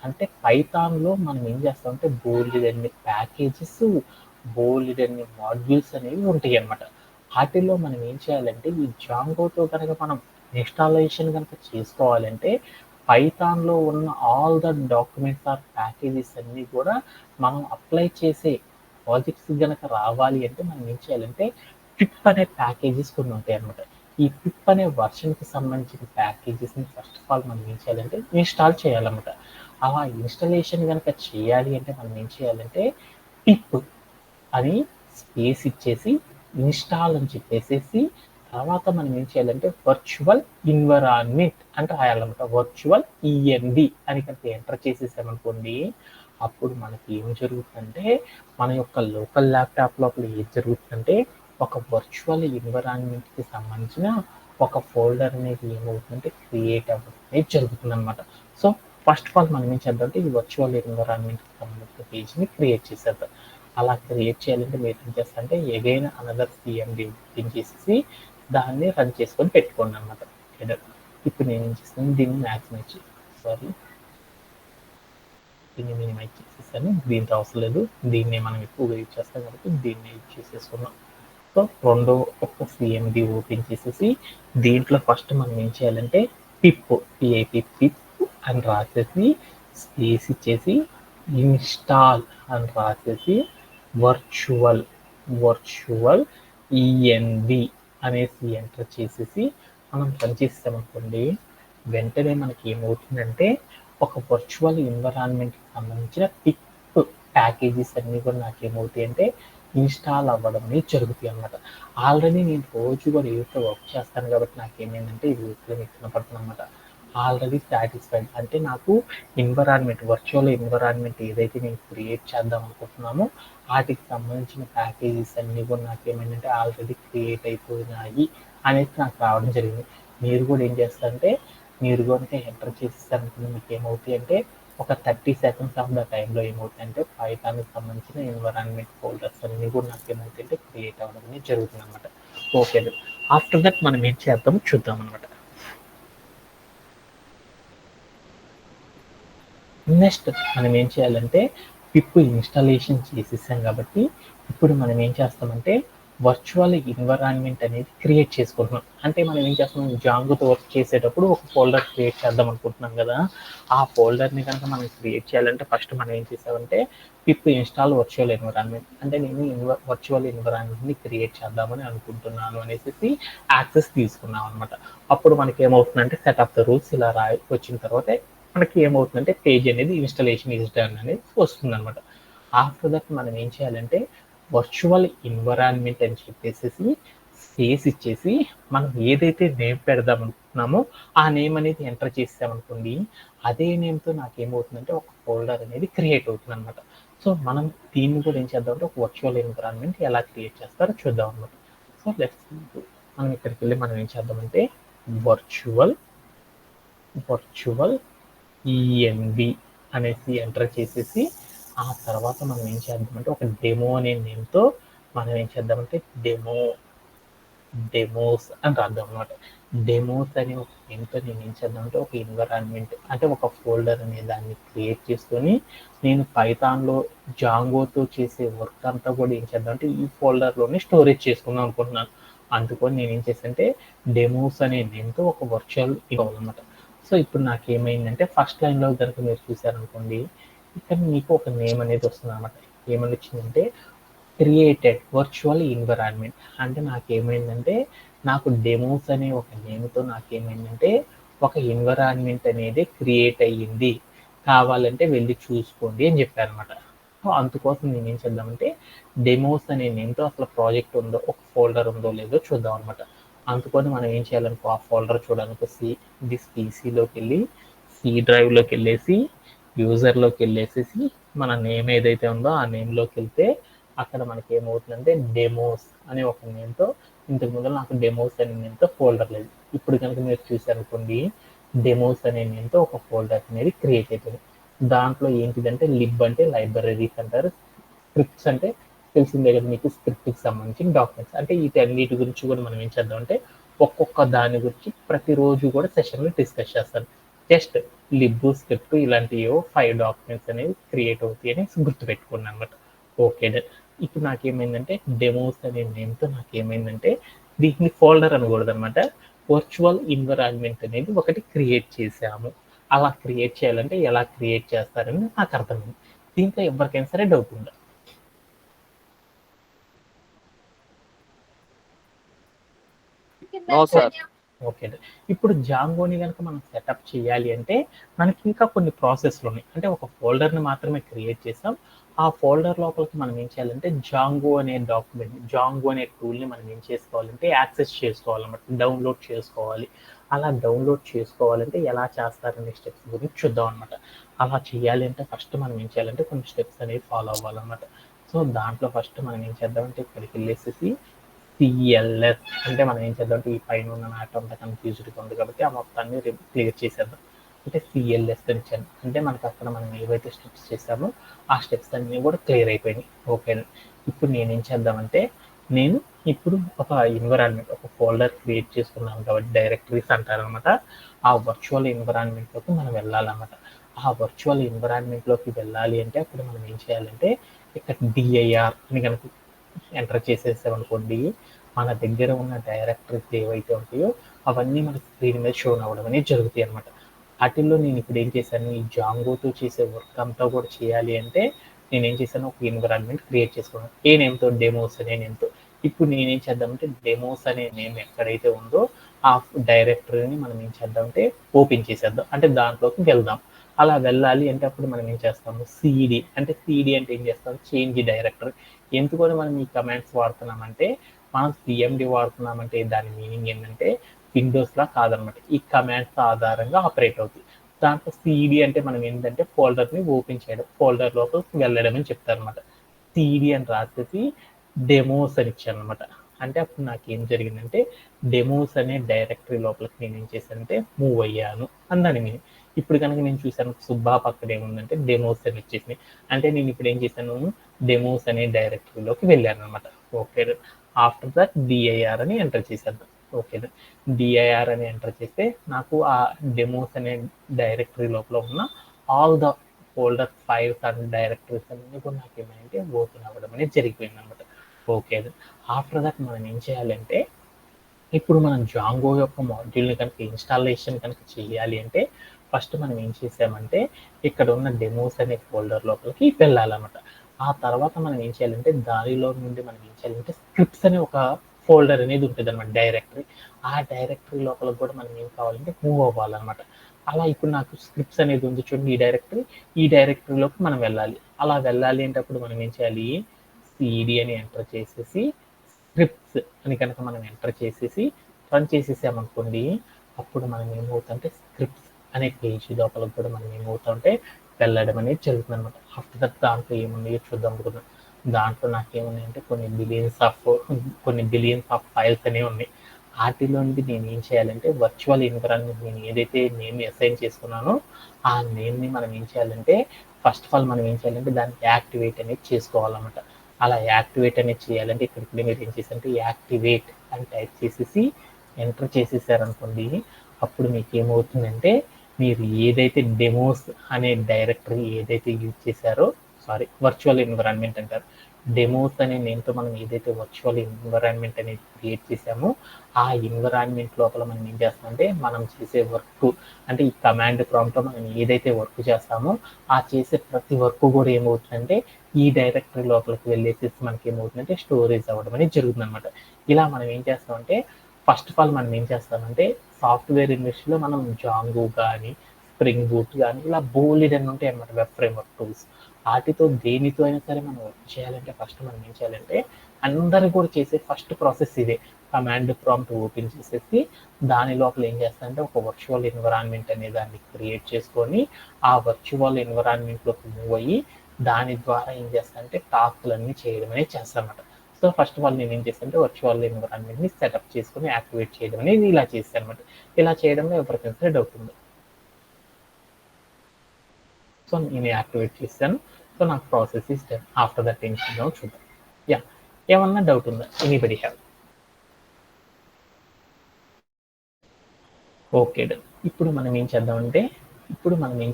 అంటే పైథాన్లో మనం ఏం చేస్తామంటే బోల్డెన్ని ప్యాకేజెస్ బోల్డెన్ని మాడ్యూల్స్ అనేవి ఉంటాయి అనమాట. వాటిల్లో మనం ఏం చేయాలంటే ఈ జాంగోతో కనుక మనం ఇన్స్టాలేషన్ కనుక చేసుకోవాలంటే పైథాన్లో ఉన్న all the documents or packages అన్నీ కూడా మనం అప్లై చేసే ప్రాజెక్ట్స్ కనుక రావాలి అంటే మనం ఏం చేయాలంటే పిప్ అనే ప్యాకేజెస్ కొన్ని ఉంటాయి అనమాట. ఈ పిప్ అనే వర్షన్కి సంబంధించిన ప్యాకేజెస్ని ఫస్ట్ ఆఫ్ ఆల్ మనం ఏం చేయాలంటే ఇన్స్టాల్ చేయాలన్నమాట. అలా ఇన్స్టాలేషన్ కనుక చేయాలి అంటే మనం ఏం చేయాలంటే పిప్ అని స్పేస్ ఇచ్చేసి ఇన్స్టాల్ అని చెప్పేసేసి తర్వాత మనం ఏం చేయాలంటే వర్చువల్ ఎన్విరాన్మెంట్ అంటే రాయాలన్నమాట. వర్చువల్ ఈఎన్వి అని కనుక ఎంటర్ చేసేసామనుకోండి, అప్పుడు మనకి ఏం జరుగుతుందంటే మన యొక్క లోకల్ ల్యాప్టాప్ లోపల ఏం జరుగుతుందంటే ఒక వర్చువల్ ఎన్విరాన్మెంట్కి సంబంధించిన ఒక ఫోల్డర్ అనేది ఏమవుతుందంటే క్రియేట్ అవ్వడం అనేది జరుగుతుంది అనమాట. సో ఫస్ట్ ఆఫ్ ఆల్ మనం ఏం చేద్దామంటే ఈ వర్చువల్ ఎన్విరాన్మెంట్కి సంబంధించిన పేజ్ని క్రియేట్ చేసేద్దాం. అలా క్రియేట్ చేయాలంటే మీరు ఏం చేస్తారంటే ఎగైన్ అనదర్ సిఎండి ఓపెన్ చేసేసి దాన్ని రన్ చేసుకొని పెట్టుకోండి అనమాట. ఇప్పుడు నేను ఏం చేస్తాను, దీన్ని మ్యాక్సిమైజ్ దీన్ని మినిమైజ్ చేసేసాను. దీంతో అవసరం లేదు, దీన్ని మనం ఎక్కువగా యూజ్ చేస్తాం కాబట్టి దీన్ని యూజ్ చేసేసుకున్నాం. సో రెండో ఒక సిఎండి ఓపెన్ చేసేసి దీంట్లో ఫస్ట్ మనం ఏం చేయాలంటే పిప్ పిప్ అని రాసేసి స్పేస్ ఇచ్చేసి ఇన్స్టాల్ అని రాసేసి వర్చువల్ ఈఎన్వి అనేసి ఎంటర్ చేసేసి మనం పనిచేస్తామనుకోండి, వెంటనే మనకి ఏమవుతుందంటే ఒక వర్చువల్ ఎన్విరాన్మెంట్కి సంబంధించిన పిప్ ప్యాకేజెస్ అన్నీ కూడా నాకేమవుతాయి అంటే ఇన్స్టాల్ అవ్వడం అనేది జరుగుతాయి అనమాట. ఆల్రెడీ నేను రోజు కూడా ఏదో వర్క్ చేస్తాను కాబట్టి నాకేమైందంటే ఇది మీకు కనపడుతుంది అనమాట. ఆల్రెడీ సాటిస్ఫైడ్ అంటే నాకు వర్చువల్ ఎన్విరాన్మెంట్ ఏదైతే నేను క్రియేట్ చేద్దాం అనుకుంటున్నామో వాటికి సంబంధించిన ప్యాకేజెస్ అన్నీ కూడా నాకేమైందంటే ఆల్రెడీ క్రియేట్ అయిపోయినాయి అనేది నాకు రావడం జరిగింది. మీరు కూడా ఏం చేస్తారంటే మీరు కనుక ఎంటర్ చేసేసారనుకుంటే మీకు ఏమవుతాయి అంటే ఒక 30 seconds ఆఫ్ ద టైంలో ఏమవుతాయి అంటే పైథాన్కి సంబంధించిన ఎన్విరాన్మెంట్ ఫోల్డర్స్ అన్నీ కూడా నాకు ఏమవుతాయి అంటే క్రియేట్ అవ్వడం అనేది జరుగుతుంది అనమాట. ఓకే, ఆఫ్టర్ దట్ మనం ఏం చేద్దామో చూద్దాం అనమాట. నెక్స్ట్ మనం ఏం చేయాలంటే పిప్ ఇన్స్టాలేషన్ చేసేసాం కాబట్టి ఇప్పుడు మనం ఏం చేస్తామంటే వర్చువల్ ఎన్విరాన్మెంట్ అనేది క్రియేట్ చేసుకుంటున్నాం. అంటే మనం ఏం చేస్తున్నాం, జాంగోతో వర్క్ చేసేటప్పుడు ఒక ఫోల్డర్ క్రియేట్ చేద్దాం అనుకుంటున్నాం కదా, ఆ ఫోల్డర్ని కనుక మనం క్రియేట్ చేయాలంటే ఫస్ట్ మనం ఏం చేసామంటే పిప్ ఇన్స్టాల్ వర్చువల్ ఎన్విరాన్మెంట్, అంటే నేను వర్చువల్ ఎన్విరాన్మెంట్ని క్రియేట్ చేద్దామని అనుకుంటున్నాను అనేసి యాక్సెస్ తీసుకున్నాం అనమాట. అప్పుడు మనకి ఏమవుతుందంటే సెట్ ఆఫ్ ద రూల్స్ ఇలా వచ్చిన తర్వాత మనకి ఏమవుతుందంటే పేజ్ అనేది ఇన్స్టాలేషన్ ఈజ్ డన్ అనేది వస్తుంది అనమాట. ఆఫ్టర్ దట్ మనం ఏం చేయాలంటే వర్చువల్ ఎన్విరాన్మెంట్ అని చెప్పేసి స్పేస్ ఇచ్చేసి మనం ఏదైతే నేమ్ పెడదాం అనుకుంటున్నామో ఆ నేమ్ అనేది ఎంటర్ చేసామనుకోండి, అదే నేమ్తో నాకు ఏమవుతుందంటే ఒక ఫోల్డర్ అనేది క్రియేట్ అవుతుంది అనమాట. సో మనం దీన్ని కూడా ఏం చేద్దామంటే ఒక వర్చువల్ ఎన్విరాన్మెంట్ ఎలా క్రియేట్ చేస్తారో చూద్దాం అనమాట. సో లెట్స్ మనం ఇక్కడికి వెళ్ళి మనం ఏం చేద్దామంటే వర్చువల్ ఈఎన్వి అనేసి ఎంటర్ చేసేసి ఆ తర్వాత మనం ఏం చేద్దామంటే ఒక డెమో అనే నేమ్తో మనం ఏం చేద్దామంటే డెమోస్ అని రాద్దాం అనమాట. డెమోస్ అనే ఒక నేమ్తో నేను ఏం చేద్దామంటే ఒక ఎన్విరాన్మెంట్ అంటే ఒక ఫోల్డర్ అనే దాన్ని క్రియేట్ చేసుకొని నేను పైథాన్లో జాంగోతో చేసే వర్క్ అంతా కూడా ఏం చేద్దామంటే ఈ ఫోల్డర్లోనే స్టోరేజ్ చేసుకుందాం అనుకుంటున్నాను. అందుకని నేను ఏం చేశానంటే డెమోస్ అనే నేమ్తో ఒక వర్చువల్ ఇవ్వాలన్నమాట. సో ఇప్పుడు నాకు ఏమైందంటే ఫస్ట్ లైన్లో కనుక మీరు చూసారనుకోండి, ఇక్కడ మీకు ఒక నేమ్ అనేది వస్తుంది అనమాట. ఏమని వచ్చిందంటే క్రియేటెడ్ వర్చువల్ ఎన్విరాన్మెంట్. అంటే నాకేమైందంటే నాకు డెమోస్ అనే ఒక నేమ్తో నాకేమైందంటే ఒక ఎన్విరాన్మెంట్ అనేది క్రియేట్ అయ్యింది, కావాలంటే వెళ్ళి చూసుకోండి అని చెప్పారనమాట. సో అందుకోసం నేను ఏం చేద్దామంటే డెమోస్ అనే నేమ్తో అసలు ప్రాజెక్ట్ ఉందో ఒక ఫోల్డర్ ఉందో లేదో చూద్దాం అనమాట. అందుకని మనం ఏం చేయాలనుకో ఆ ఫోల్డర్ చూడడానికి పీసీలోకి వెళ్ళి సి డ్రైవ్లోకి వెళ్ళేసి యూజర్లోకి వెళ్ళేసేసి మన నేమ్ ఏదైతే ఉందో ఆ నేమ్లోకి వెళ్తే అక్కడ మనకి ఏమవుతుందంటే డెమోస్ అనే ఒక నేమ్తో, ఇంతకు ముందు నాకు డెమోస్ అనే నేమ్తో ఫోల్డర్ లేదు. ఇప్పుడు కనుక మీరు చూసారనుకోండి డెమోస్ అనే నేమ్తో ఒక ఫోల్డర్ అనేది క్రియేట్ అయిపోయింది. దాంట్లో ఏంటిదంటే లిబ్ అంటే లైబ్రరీస్ అంటారు, స్క్రిప్ట్స్ అంటే తెలిసిందే కదా మీకు, స్క్రిప్ట్కి సంబంధించిన డాక్యుమెంట్స్. అంటే వీటన్నిటి గురించి కూడా మనం ఏం చేద్దాం అంటే ఒక్కొక్క దాని గురించి ప్రతిరోజు కూడా సెషన్లో డిస్కస్ చేస్తాను. జస్ట్ లిబ్ స్క్రిప్ట్ ఇలాంటివి 5 డాక్యుమెంట్స్ అనేవి క్రియేట్ అవుతాయి అని గుర్తుపెట్టుకున్నాను అనమాట. ఓకే, ఇప్పుడు నాకేమైందంటే డెమోస్ అనే నేమ్తో నాకేమైందంటే దీన్ని ఫోల్డర్ అనకూడదు అనమాట, వర్చువల్ ఎన్విరాన్మెంట్ అనేది ఒకటి క్రియేట్ చేసాము. అలా క్రియేట్ చేయాలంటే ఎలా క్రియేట్ చేస్తారని నాకు అర్థమైంది. దీంట్లో ఎవరికైనా సరే డౌట్ ఉందా? ఓకే, ఇప్పుడు జాంగోని కనుక మనం సెటప్ చేయాలి అంటే మనకి ఇంకా కొన్ని ప్రాసెస్లు ఉన్నాయి. అంటే ఒక ఫోల్డర్ని మాత్రమే క్రియేట్ చేసాం, ఆ ఫోల్డర్ లోపలికి మనం ఏం చేయాలంటే జాంగో అనే జాంగో అనే టూల్ని మనం ఏం చేసుకోవాలంటే యాక్సెస్ చేసుకోవాలన్నమాట, డౌన్లోడ్ చేసుకోవాలి. అలా డౌన్లోడ్ చేసుకోవాలంటే ఎలా చేస్తారనే స్టెప్స్ గురించి చూద్దాం అనమాట. అలా చేయాలి అంటే ఫస్ట్ మనం ఏం చేయాలంటే కొన్ని స్టెప్స్ అనేవి ఫాలో అవ్వాలన్నమాట. సో దాంట్లో ఫస్ట్ మనం ఏం చేద్దామంటే ఇక్కడికి వెళ్ళేసి సిఎల్ఎస్ అంటే మనం ఏం చేద్దాం అంటే ఈ పైన ఉన్న మ్యాటర్ అంతా కన్ఫ్యూజ్డ్గా ఉంది కాబట్టి ఆ మొత్తాన్ని క్లియర్ చేసేద్దాం. అంటే సిఎల్ఎస్ అని ఇచ్చాను అంటే మనకి అక్కడ మనం ఏవైతే స్టెప్స్ చేసామో ఆ స్టెప్స్ అన్నీ కూడా క్లియర్ అయిపోయినాయి. ఓకే, ఇప్పుడు నేనేం చేద్దామంటే నేను ఇప్పుడు ఒక ఎన్విరాన్మెంట్ ఒక ఫోల్డర్ క్రియేట్ చేసుకున్నాను కాబట్టి డైరెక్టరీస్ అంటారనమాట. ఆ వర్చువల్ ఎన్విరాన్మెంట్లోకి మనం వెళ్ళాలన్నమాట. ఆ వర్చువల్ ఎన్విరాన్మెంట్లోకి వెళ్ళాలి అంటే అప్పుడు మనం ఏం చేయాలంటే ఇక్కడ డిఐఆర్ అని కనుక ఎంటర్ చేసేసామనుకోండి, మన దగ్గర ఉన్న డైరెక్టరీస్ ఏవైతే ఉంటాయో అవన్నీ మనకి స్క్రీన్ మీద షో అవ్వడం అనేది జరుగుతాయి అనమాట. వాటిల్లో నేను ఇప్పుడు ఏం చేశాను, ఈ జాంగోతో చేసే వర్క్ అంతా కూడా చేయాలి అంటే నేనేం చేశాను, ఒక ఎన్విరాన్మెంట్ క్రియేట్ చేసుకున్నాను. ఏ నేమ్‌తో, డెమోస్ అనే నేమ్‌తో. ఇప్పుడు నేనేం చేద్దామంటే డెమోస్ అనే నేమ్ ఎక్కడైతే ఉందో ఆ డైరెక్టరీని మనం ఏం చేద్దామంటే ఓపెన్ చేసేద్దాం. అంటే దాంట్లోకి వెళ్దాం. అలా వెళ్ళాలి అంటే అప్పుడు మనం ఏం చేస్తాము, సీడీ అంటే ఏం చేస్తాం, చేంజ్ డైరెక్టరీ. ఎందుకని మనం ఈ కమాండ్స్ వాడుతున్నామంటే, మనం సీఎండీ వాడుతున్నామంటే దాని మీనింగ్ ఏంటంటే విండోస్‌లా కాదనమాట. ఈ కమాండ్స్ ఆధారంగా ఆపరేట్ అవుతాయి. దాంట్లో సీడీ అంటే మనం ఏంటంటే ఫోల్డర్‌ని ఓపెన్ చేయడం, ఫోల్డర్ లోపలికి వెళ్ళడం అని చెప్తారనమాట. సీడీ అని రాసేసి డెమోస్ అని ఇచ్చాననమాట. అంటే అప్పుడు నాకేం జరిగిందంటే డెమోస్ అనే డైరెక్టరీ లోపలికి నేనేం చేశానంటే మూవ్ అయ్యాను అని దాని మీనింగ్. ఇప్పుడు కనుక నేను చూసాను సుబ్బా పక్కన ఏముందంటే డెమోస్ అని వచ్చేసింది. అంటే నేను ఇప్పుడు ఏం చేశాను, డెమోస్ అనే డైరెక్టరీలోకి వెళ్ళాను అనమాట. ఓకే. ఆఫ్టర్ దట్ డిఐఆర్ అని ఎంటర్ చేశాను. ఓకే. డిఐఆర్ అని ఎంటర్ చేస్తే నాకు ఆ డెమోస్ అనే డైరెక్టరీ లోపల ఉన్న all the folder files and directories అన్ని కూడా నాకు ఏమైందంటే ఓపెన్ అవ్వడం అనేది జరిగిపోయింది అనమాట. ఓకే. ఆఫ్టర్ దట్ మనం ఏం చేయాలంటే ఇప్పుడు మనం జాంగో యొక్క మాడ్యూల్ని కనుక ఇన్స్టాలేషన్ కనుక చేయాలి అంటే ఫస్ట్ మనం ఏం చేసామంటే ఇక్కడ ఉన్న డెమోస్ అనే ఫోల్డర్ లోపలికి వెళ్ళాలన్నమాట. ఆ తర్వాత మనం ఏం చేయాలంటే దానిలో నుండి మనం ఏం చేయాలంటే స్క్రిప్ట్స్ అనే ఒక ఫోల్డర్ అనేది ఉంటుంది అనమాట, డైరెక్టరీ. ఆ డైరెక్టరీ లోపల కూడా మనం ఏం కావాలంటే మూవ్ అవ్వాలన్నమాట. అలా ఇప్పుడు నాకు స్క్రిప్ట్స్ అనేది ఉంది చూడండి, ఈ డైరెక్టరీలోకి మనం వెళ్ళాలి. అలా వెళ్ళాలి అంటే అప్పుడు మనం ఏం చేయాలి, సిడి అని ఎంటర్ చేసేసి స్క్రిప్ట్స్ అని కనుక మనం ఎంటర్ చేసేసి రన్ చేసేసామనుకోండి, అప్పుడు మనం ఏమవుతుంటే స్క్రిప్ట్స్ అనే పేజ్ లోపల కూడా మనం ఏమవుతుంటే వెళ్ళడం అనేది జరుగుతుంది అనమాట. ఆఫ్టర్ దట్ దాంట్లో ఏమున్నాయో చూద్దాం అనుకున్నాం. దాంట్లో నాకేమున్నాయంటే కొన్ని బిలియన్స్ ఆఫ్ ఫైల్స్ అనేవి ఉన్నాయి. వాటిలో నుండి నేను ఏం చేయాలంటే వర్చువల్ ఎన్విరాన్మెంట్ నేను ఏదైతే నేమ్ అసైన్ చేసుకున్నానో ఆ నేమ్ని మనం ఏం చేయాలంటే ఫస్ట్ ఆఫ్ ఆల్ మనం ఏం చేయాలంటే దాన్ని యాక్టివేట్ అనేది చేసుకోవాలన్నమాట. అలా యాక్టివేట్ అనేది చేయాలంటే ఇక్కడికి మీరు ఏం చేశారంటే యాక్టివేట్ అని టైప్ చేసేసి ఎంటర్ చేసేసారనుకోండి, అప్పుడు మీకు ఏమవుతుందంటే మీరు ఏదైతే డెమోస్ అనే డైరెక్టరీ ఏదైతే యూజ్ చేశారో, వర్చువల్ ఎన్విరాన్మెంట్ అంటారు. డెమోస్ అనే నేమ్తో మనం ఏదైతే వర్చువల్ ఎన్విరాన్మెంట్ అనేది క్రియేట్ చేసామో ఆ ఎన్విరాన్మెంట్ లోపల మనం ఏం చేస్తామంటే మనం చేసే వర్క్ అంటే ఈ కమాండ్ ప్రాంప్ట్లో మనం ఏదైతే వర్క్ చేస్తామో ఆ చేసే ప్రతి వర్క్ కూడా ఏమవుతుందంటే ఈ డైరెక్టరీ లోపలికి వెళ్ళేసి మనకి ఏమవుతుందంటే స్టోరేజ్ అవ్వడం అనేది జరుగుతుంది అనమాట. ఇలా మనం ఏం చేస్తామంటే ఫస్ట్ ఆఫ్ ఆల్ మనం ఏం చేస్తామంటే సాఫ్ట్వేర్ ఇండస్ట్రీలో మనం జాంగో కానీ స్ప్రింగ్ బూట్ కానీ ఇలా బోల్డ్ అని ఉంటాయి అనమాట, వెబ్ ఫ్రేమ్వర్క్ టూల్స్. వాటితో దేనితో అయినా సరే మనం వర్క్ చేయాలంటే ఫస్ట్ మనం ఏం చేయాలంటే అందరూ కూడా చేసే ఫస్ట్ ప్రాసెస్ ఇదే. కమాండ్ ప్రాంప్ట్ ఓపెన్ చేసేసి దాని లోపల ఏం చేస్తారంటే ఒక వర్చువల్ ఎన్విరాన్మెంట్ అనే దాన్ని క్రియేట్ చేసుకొని ఆ వర్చువల్ ఎన్విరాన్మెంట్లోకి మూవ్ అయ్యి దాని ద్వారా ఏం చేస్తానంటే టాస్క్లన్నీ చేయడం అనేది చేస్తానమాట. సో ఫస్ట్ ఆఫ్ ఆల్ నేను ఏం చేస్తానంటే వర్చువల్ ఎన్విరాన్మెంట్ని సెటప్ చేసుకొని యాక్టివేట్ చేయడం అనేది ఇలా చేస్తాను అనమాట. ఇలా చేయడంలో ఎవరికైనా సరే డౌట్ ఉంది. సో నేను యాక్టివేట్ చేస్తాను. సో నాకు process is done. After that ఏం చేద్దాం చూద్దాం. యా, ఏమన్నా డౌట్ ఉందా? Anybody have? Okay done. ఇప్పుడు మనం ఏం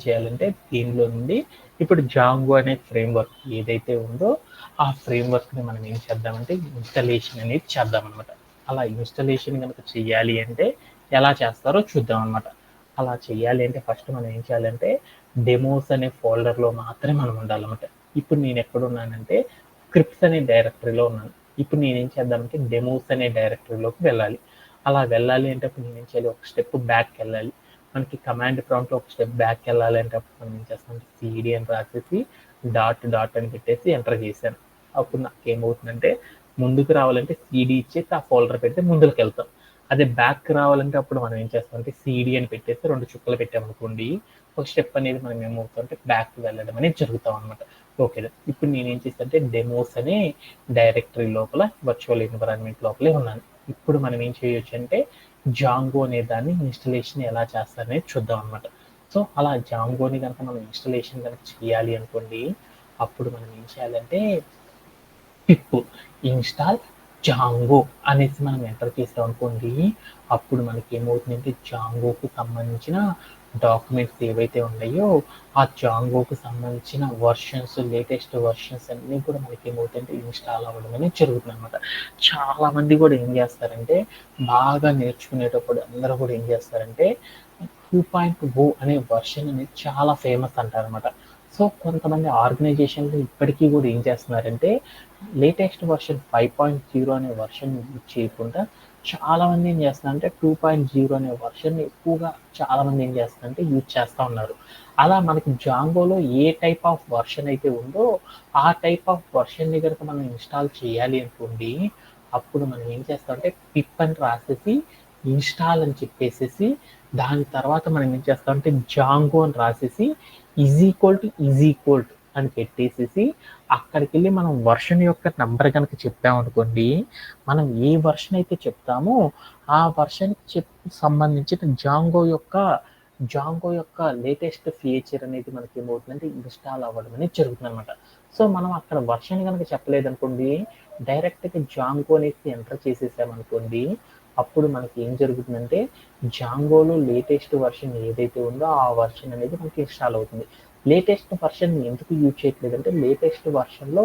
చేయాలంటే దీనిలో నుండి ఇప్పుడు జాంగో అనే ఫ్రేమ్వర్క్ ఏదైతే ఉందో ఆ ఫ్రేమ్వర్క్ని మనం ఏం చేద్దామంటే ఇన్స్టాలేషన్ అనేది చేద్దాం అనమాట. అలా ఇన్స్టాలేషన్ కనుక చెయ్యాలి అంటే ఎలా చేస్తారో చూద్దాం అనమాట. అలా చెయ్యాలి అంటే ఫస్ట్ మనం ఏం చేయాలంటే డెమోస్ అనే ఫోల్డర్లో మాత్రమే మనం ఉండాలన్నమాట. ఇప్పుడు నేను ఎక్కడున్నానంటే స్క్రిప్ట్స్ అనే డైరెక్టరీలో ఉన్నాను. ఇప్పుడు నేనేం చేద్దామంటే డెమోస్ అనే డైరెక్టరీలోకి వెళ్ళాలి. అలా వెళ్ళాలి అంటే అప్పుడు నేను ఏం చేయాలి, ఒక స్టెప్ బ్యాక్ వెళ్ళాలి. మనకి కమాండ్ ప్రాంప్ట్లో ఒక స్టెప్ బ్యాక్ వెళ్ళాలి అంటే అప్పుడు మనం ఏం చేస్తాం, సిడి అని రాసేసి డాట్ అని పెట్టేసి ఎంటర్ చేశాను. అప్పుడు నాకు ఏమవుతుందంటే ముందుకు రావాలంటే సిడి ఇచ్చేసి ఆ ఫోల్డర్ పెడితే ముందుకు వెళ్తాం. అదే బ్యాక్ రావాలంటే అప్పుడు మనం ఏం చేస్తామంటే సిడి అని పెట్టేసి 2 చుక్కలు పెట్టామనుకోండి, ఒక స్టెప్ అనేది మనం ఏమవుతామంటే బ్యాక్ వెళ్ళడం అనేది జరుగుతాం అనమాట. ఓకే, ఇప్పుడు నేనేం చేస్తానంటే డెమోస్ అనే డైరెక్టరీ లోపల వర్చువల్ ఎన్విరాన్మెంట్ లోపలే ఉన్నాను. ఇప్పుడు మనం ఏం చేయొచ్చు అంటే జాంగో అనే దాన్ని ఇన్స్టలేషన్ ఎలా చేస్తారనేది చూద్దాం అనమాట. సో అలా జాంగోని కనుక మనం ఇన్స్టలేషన్ కనుక చేయాలి అనుకోండి, అప్పుడు మనం ఏం చేయాలంటే పిప్ ఇన్స్టాల్ జాంగో అనేసి మనం ఎంటర్ చేసాం అనుకోండి, అప్పుడు మనకి ఏమవుతుందంటే జాంగోకు సంబంధించిన డాక్యుమెంట్స్ ఏవైతే ఉన్నాయో ఆ జాంగోకి సంబంధించిన వర్షన్స్, లేటెస్ట్ వర్షన్స్ అన్నీ కూడా మనకి ఏమవుతాయంటే ఇన్స్టాల్ అవ్వడం అనేది జరుగుతుంది అనమాట. చాలా మంది కూడా ఏం చేస్తారంటే బాగా నేర్చుకునేటప్పుడు అందరూ కూడా ఏం చేస్తారంటే 2.0 అనే వర్షన్ అనేది చాలా ఫేమస్ అంటారనమాట. సో కొంతమంది ఆర్గనైజేషన్లు ఇప్పటికీ కూడా ఏం చేస్తున్నారంటే లేటెస్ట్ వర్షన్ 5.0 అనే వర్షన్ యూజ్ చేయకుండా చాలా మంది ఏం చేస్తున్నారంటే 2.0 అనే వర్షన్ ఎక్కువగా చాలా మంది ఏం చేస్తున్నారంటే యూజ్ చేస్తూ ఉన్నారు. అలా మనకి జాంగోలో ఏ టైప్ ఆఫ్ వర్షన్ అయితే ఉందో ఆ టైప్ ఆఫ్ వర్షన్ని కనుక మనం ఇన్స్టాల్ చేయాలి అనుకోండి, అప్పుడు మనం ఏం చేస్తామంటే పిప్ అని రాసేసి ఇన్స్టాల్ అని చెప్పేసేసి దాని తర్వాత మనం ఏం చేస్తామంటే జాంగో అని రాసేసి ఈజ్ ఈక్వల్ టు అని పెట్టేసేసి అక్కడికి వెళ్ళి మనం వర్షన్ యొక్క నంబర్ కనుక చెప్పామనుకోండి, మనం ఏ వర్షన్ అయితే చెప్తామో ఆ వర్షన్కి సంబంధించిన జాంగో యొక్క లేటెస్ట్ ఫీచర్ అనేది మనకి ఏమవుతుందంటే ఇన్స్టాల్ అవ్వడం అనేది జరుగుతుంది అనమాట. సో మనం అక్కడ వర్షన్ కనుక చెప్పలేదనుకోండి, డైరెక్ట్గా జాంగో అనేది ఎంటర్ చేసేసామనుకోండి, అప్పుడు మనకి ఏం జరుగుతుందంటే జాంగోలో లేటెస్ట్ వర్షన్ ఏదైతే ఉందో ఆ వర్షన్ అనేది మనకి ఇన్స్టాల్ అవుతుంది. లేటెస్ట్ వర్షన్ ఎందుకు యూజ్ చేయట్లేదంటే లేటెస్ట్ వర్షన్లో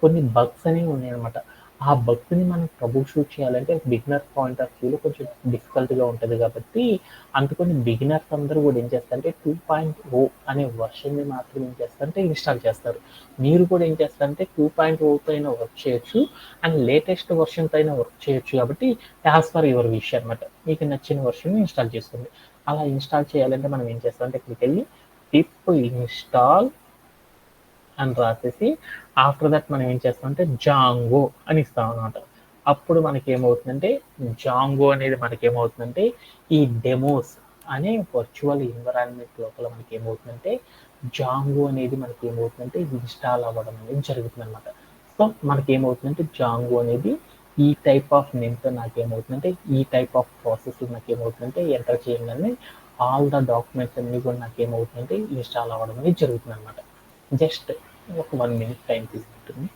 కొన్ని బగ్స్ అనేవి ఉన్నాయన్నమాట. ఆ బగ్స్ని మనం ట్రబుల్ షూట్ చేయాలంటే బిగినర్ పాయింట్ ఆఫ్ వ్యూలో కొంచెం డిఫికల్ట్గా ఉంటుంది కాబట్టి అందుకని బిగినర్స్ అందరూ కూడా ఏం చేస్తారంటే 2.0 అనే వర్షన్ని మాత్రం ఏం చేస్తారంటే ఇన్స్టాల్ చేస్తారు. మీరు కూడా ఏం చేస్తారంటే 2.0తో అయినా వర్క్ చేయొచ్చు అండ్ లేటెస్ట్ వర్షన్తో అయినా వర్క్ చేయొచ్చు కాబట్టి యాజ్ పర్ యువర్ విష్ అనమాట. మీకు నచ్చిన వర్షన్ ఇన్స్టాల్ చేసుకోండి. అలా ఇన్స్టాల్ చేయాలంటే మనం ఏం చేస్తామంటే ఇక్కడికి వెళ్ళి పిప్ ఇన్స్టాల్ అని రాసేసి ఆఫ్టర్ దట్ మనం ఏం చేస్తామంటే జాంగో అని ఇస్తాం అనమాట. అప్పుడు మనకి ఏమవుతుందంటే జాంగో అనేది మనకి ఏమవుతుందంటే ఈ డెమోస్ అనే వర్చువల్ ఎన్విరాన్మెంట్ లోపల మనకి ఏమవుతుందంటే జాంగో అనేది మనకి ఏమవుతుందంటే ఇన్స్టాల్ అవ్వడం అనేది జరుగుతుంది అనమాట. సో మనకి ఏమవుతుందంటే జాంగో అనేది ఈ టైప్ ఆఫ్ నేమ్తో నాకేమవుతుందంటే ఈ టైప్ ఆఫ్ ప్రాసెస్ నాకేమవుతుందంటే ఎంటర్ చేయగానే ఆల్ ద డాక్యుమెంట్స్ అన్ని కూడా నాకేమవుతుందంటే ఇన్స్టాల్ అవ్వడం అనేది జరుగుతుంది అనమాట. జస్ట్ ఒక 1 minute టైం తీసుకుంటుంది.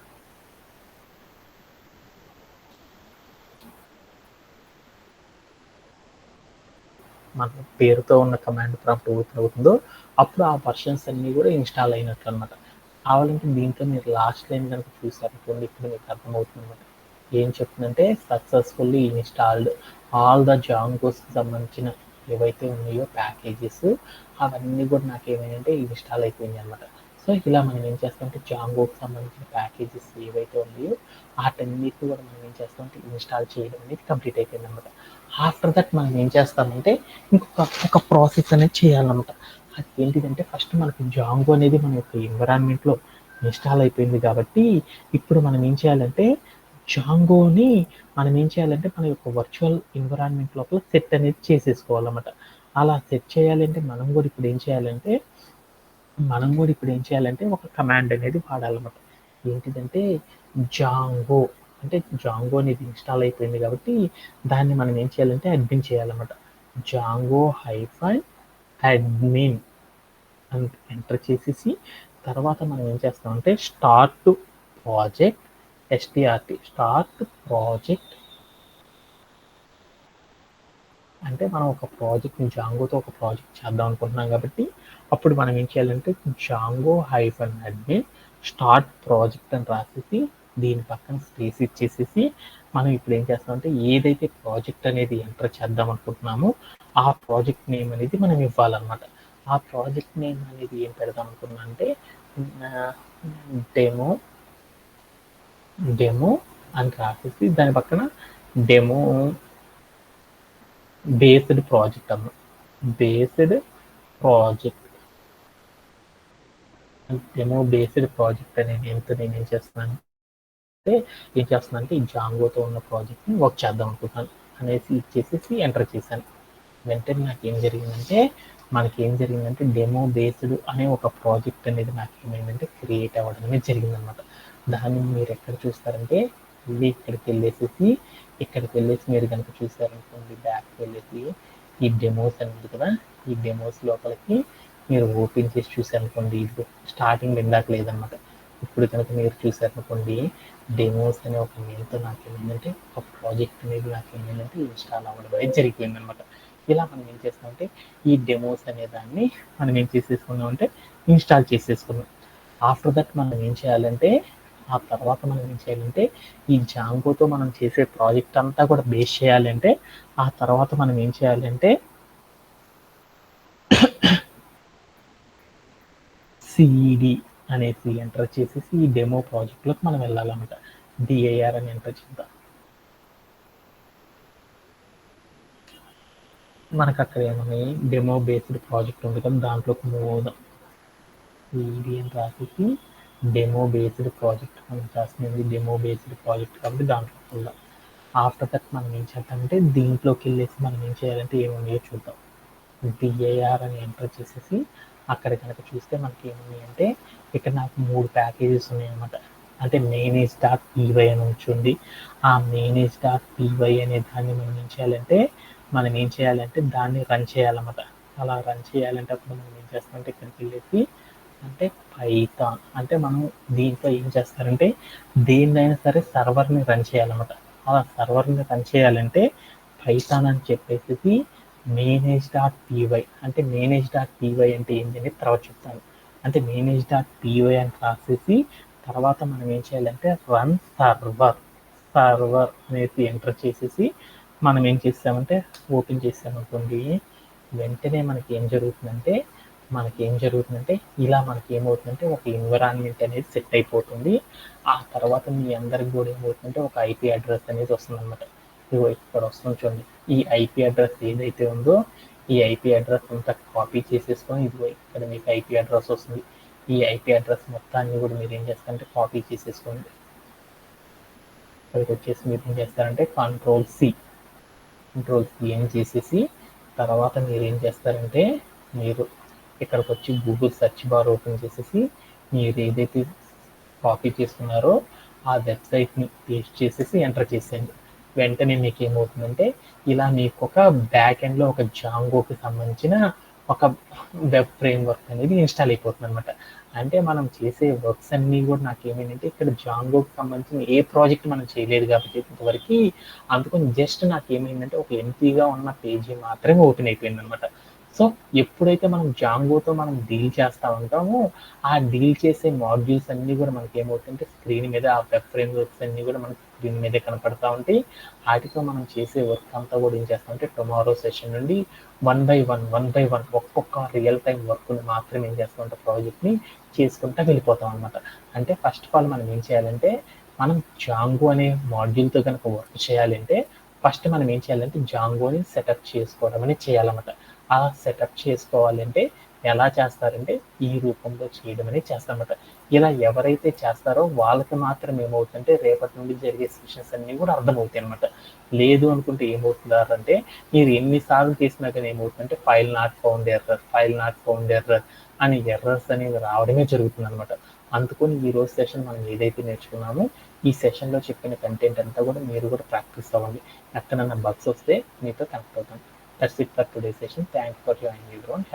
మన పేరుతో ఉన్న కమాండ్ ప్రాంప్ట్ ఓపెన్ అవుతుందో అప్పుడు ఆ వర్షన్స్ అన్నీ కూడా ఇన్స్టాల్ అయినట్లు అనమాట. కావాలంటే దీంట్లో మీరు లాస్ట్ లైన్ కనుక చూసారనుకోండి, ఇప్పుడు మీకు అర్థమవుతుంది అనమాట. ఏం చెప్తుందంటే సక్సెస్ఫుల్లీ ఇన్స్టాల్డ్ ఆల్ ద జాంగోస్కి సంబంధించిన ఏవైతే ఉన్నాయో ప్యాకేజెస్ అవన్నీ కూడా నాకు ఏమైందంటే ఇన్స్టాల్ అయిపోయింది అనమాట. సో ఇలా మనం ఏం చేస్తామంటే జాంగోకి సంబంధించిన ప్యాకేజెస్ ఏవైతే ఉన్నాయో వాటన్నిటిని కూడా మనం ఏం చేస్తామంటే ఇన్స్టాల్ చేయడం అనేది కంప్లీట్ అయిపోయింది అనమాట. ఆఫ్టర్ దట్ మనం ఏం చేస్తామంటే ఇంకొక ప్రాసెస్ అనేది చేయాలన్నమాట. అది ఏంటిదంటే ఫస్ట్ మనకి జాంగో అనేది మన యొక్క ఎన్విరాన్మెంట్లో ఇన్స్టాల్ అయిపోయింది కాబట్టి ఇప్పుడు మనం ఏం చేయాలంటే జాంగోని మనం ఏం చేయాలంటే మన యొక్క వర్చువల్ ఎన్విరాన్మెంట్ లోపల సెట్ అనేది చేసేసుకోవాలన్నమాట. అలా సెట్ చేయాలంటే మనం కూడా ఇప్పుడు ఏం చేయాలంటే ఒక కమాండ్ అనేది వాడాలన్నమాట. ఏంటిదంటే జాంగో అంటే జాంగో అనేది ఇన్స్టాల్ అయిపోయింది కాబట్టి దాన్ని మనం ఏం చేయాలంటే అడ్మిన్ చేయాలన్నమాట. జాంగో హైఫన్ అడ్మిన్ అని ఎంటర్ చేసేసి తర్వాత మనం ఏం చేస్తామంటే స్టార్ట్ ప్రాజెక్ట్ స్టార్ట్ ప్రాజెక్ట్ అంటే మనం ఒక ప్రాజెక్ట్ని జాంగోతో ఒక ప్రాజెక్ట్ చేద్దాం అనుకుంటున్నాం కాబట్టి అప్పుడు మనం ఏం చేయాలంటే Django hyphen admin start project అని రాసేసి దీని పక్కన స్పేస్ ఇచ్చేసేసి మనం ఇప్పుడు ఏం చేస్తామంటే ఏదైతే ప్రాజెక్ట్ అనేది ఎంటర్ చేద్దాం అనుకుంటున్నామో ఆ ప్రాజెక్ట్ నేమ్ అనేది మనం ఇవ్వాలన్నమాట. ఆ ప్రాజెక్ట్ నేమ్ అనేది ఏం పెడదాం అనుకున్నా అంటే డెమో అని రాసేసి దాని పక్కన డెమో బేస్డ్ ప్రాజెక్ట్ అన్న డెమో బేస్డ్ ప్రాజెక్ట్ అనేది ఎంత నేను ఏం చేస్తున్నానంటే ఈ జాంగోతో ఉన్న ప్రాజెక్ట్ని వర్క్ చేద్దాం అనుకుంటున్నాను అనేసి ఇచ్చేసేసి ఎంటర్ చేశాను. వెంటనే నాకు ఏం జరిగిందంటే డెమో బేస్డ్ అనే ఒక ప్రాజెక్ట్ అనేది నాకు ఏమైందంటే క్రియేట్ అవ్వడం అనేది జరిగిందనమాట. దాన్ని మీరు ఎక్కడ చూస్తారంటే మళ్ళీ ఇక్కడికి వెళ్ళేసి మీరు కనుక చూసారనుకోండి బ్యాక్కి వెళ్ళేసి ఈ డెమోస్ అనేది కదా ఈ డెమోస్ లోపలికి మీరు ఓపెన్ చేసి చూసారనుకోండి ఇది స్టార్టింగ్ ఇందాక లేదనమాట. ఇప్పుడు కనుక మీరు చూసారనుకోండి డెమోస్ అనే ఒక నేమ్తో నాకు ఏమైందంటే ఒక ప్రాజెక్ట్ అనేది నాకు ఏమైందంటే ఇన్స్టాల్ అవ్వడం అనేది జరిగిపోయింది అనమాట. ఇలా మనం ఏం చేస్తామంటే ఈ డెమోస్ అనే దాన్ని మనం ఏం చేసేసుకున్నాం అంటే ఇన్స్టాల్ చేసేసుకున్నాం. ఆఫ్టర్ దట్ మనం ఏం చేయాలంటే ఆ తర్వాత మనం ఏం చేయాలంటే ఈ జాంగోతో మనం చేసే ప్రాజెక్ట్ అంతా కూడా బేస్ చేయాలంటే ఆ తర్వాత మనం ఏం చేయాలంటే సిఈడి అనేసి ఎంటర్ చేసేసి ఈ డెమో ప్రాజెక్ట్లోకి మనం వెళ్ళాలన్నమాట. డిఐఆర్ అని ఎంటర్ చేద్దాం. మనకు అక్కడ ఏమని డెమో బేస్డ్ ప్రాజెక్ట్ ఉంది కదా, దాంట్లోకి మూవ్ అవుదాం. సిఈడి అని రాసేసి డెమో బేస్డ్ ప్రాజెక్ట్ మనం రాసినది డెమో బేస్డ్ ప్రాజెక్ట్ కాబట్టి దాంట్లోకి వెళ్దాం. ఆఫ్టర్ దట్ మనం ఏం చేద్దామంటే దీంట్లోకి వెళ్ళేసి మనం ఏం చేయాలంటే ఏమున్నాయో చూద్దాం. డిఐఆర్ అని ఎంటర్ చేసేసి అక్కడ కనుక చూస్తే మనకి ఏమున్నాయి అంటే ఇక్కడ నాకు 3 ప్యాకేజెస్ ఉన్నాయన్నమాట. అంటే మేనేజ్.py అని ఉంటుంది. ఆ మేనేజ్.py అనే దాన్ని మనం ఏం చేయాలంటే దాన్ని రన్ చేయాలన్నమాట. అలా రన్ చేయాలంటే అప్పుడు మనం ఏం చేస్తామంటే ఇక్కడికి వెళ్ళేసి అంటే పైథాన్ అంటే మనం దీంట్లో ఏం చేస్తారంటే దేన్నైనా సరే సర్వర్ని రన్ చేయాలన్నమాట. ఆ సర్వర్ని రన్ చేయాలంటే పైథాన్ అని చెప్పేసి మేనేజ్.py అంటే మేనేజ్.py అంటే ఏంటి అనేది తర్వాత చెప్తాను. అంటే మేనేజ్.py అని రాసేసి తర్వాత మనం ఏం చేయాలంటే రన్ సర్వర్ అనేది ఎంటర్ చేసేసి మనం ఏం చేస్తామంటే ఓపెన్ చేసామనుకోండి, వెంటనే మనకి ఏం జరుగుతుందంటే ఇలా మనకి ఏమవుతుందంటే ఒక ఎన్విరాన్మెంట్ అనేది సెట్ అయిపోతుంది. ఆ తర్వాత మీ అందరికి కూడా ఏమవుతుందంటే ఒక ఐపీ అడ్రస్ అనేది వస్తుంది అనమాట. ఇదిగో ఇక్కడ వస్తుంది చూడండి. ఈ ఐపీ అడ్రస్ ఏదైతే ఉందో ఈ ఐపీ అడ్రస్ అంతా కాపీ చేసేసుకొని ఇదిగో ఇక్కడ మీకు ఐపీ అడ్రస్ వస్తుంది. ఈ ఐపీ అడ్రస్ మొత్తాన్ని కూడా మీరు ఏం చేస్తారంటే కాపీ చేసేసుకోండి. ఇక్కడికి వచ్చేసి మీరు ఏం చేస్తారంటే కంట్రోల్ సి అని చేసేసి తర్వాత మీరు ఏం చేస్తారంటే మీరు ఇక్కడికి వచ్చి గూగుల్ సెర్చ్ బార్ ఓపెన్ చేసేసి మీరు ఏదైతే కాపీ చేసుకున్నారో ఆ వెబ్సైట్ని పేస్ట్ చేసేసి ఎంటర్ చేసేయండి. వెంటనే మీకు ఏమవుతుందంటే ఇలా మీకు ఒక బ్యాక్ ఎండ్లో ఒక జాంగోకి సంబంధించిన ఒక వెబ్ ఫ్రేమ్వర్క్ అనేది ఇన్స్టాల్ అయిపోతుంది అనమాట. అంటే మనం చేసే వర్క్స్ అన్నీ కూడా నాకు ఏమైందంటే ఇక్కడ జాంగోకి సంబంధించిన ఏ ప్రాజెక్ట్ మనం చేయలేదు కాబట్టి ఇంతవరకు, అందుకని జస్ట్ నాకు ఏమైందంటే ఒక ఎంపీగా ఉన్న పేజీ మాత్రమే ఓపెన్ అయిపోయింది అనమాట. సో ఎప్పుడైతే మనం జాంగోతో మనం డీల్ చేస్తూ ఉంటామో ఆ డీల్ చేసే మాడ్యూల్స్ అన్నీ కూడా మనకి ఏమవుతుందంటే స్క్రీన్ మీద ఆ వెబ్ ఫ్రేమ్వర్క్స్ అన్నీ కూడా మనకి స్క్రీన్ మీదే కనపడతా ఉంటాయి. వాటితో మనం చేసే వర్క్ అంతా కూడా ఏం చేస్తామంటే టుమారో సెషన్ నుండి వన్ బై వన్ ఒక్కొక్క రియల్ టైం వర్క్ని మాత్రమే ఏం చేస్తామంటే ప్రాజెక్ట్ని చేసుకుంటూ వెళ్ళిపోతాం అనమాట. అంటే ఫస్ట్ ఆఫ్ ఆల్ మనం ఏం చేయాలంటే మనం జాంగో అనే మాడ్యూల్తో కనుక వర్క్ చేయాలంటే ఫస్ట్ మనం ఏం చేయాలంటే జాంగోని సెటప్ చేసుకోవడం అనేది చేయాలన్నమాట. ఆ సెటప్ చేసుకోవాలంటే ఎలా చేస్తారంటే ఈ రూపంలో చేయడం అనేది చేస్తారన్నమాట. ఇలా ఎవరైతే చేస్తారో వాళ్ళకి మాత్రం ఏమవుతుందంటే రేపటి నుండి జరిగే సెషన్స్ అన్నీ కూడా అర్థమవుతాయి అనమాట. లేదు అనుకుంటే ఏమవుతుందంటే మీరు ఎన్నిసార్లు చేసినా కానీ ఏమవుతుందంటే ఫైల్ నాట్ ఫౌండ్ ఎర్రర్ అని ఎర్రర్స్ అనేవి రావడమే జరుగుతుంది అనమాట. అందుకని ఈ రోజు సెషన్ మనం ఏదైతే నేర్చుకున్నామో ఈ సెషన్లో చెప్పిన కంటెంట్ అంతా కూడా మీరు కూడా ప్రాక్టీస్ అవ్వండి. ఎక్కడన్నా బగ్స్ వస్తే మీతో కనెక్ట్ అవుతాం. That's it for today's session. Thanks for joining everyone.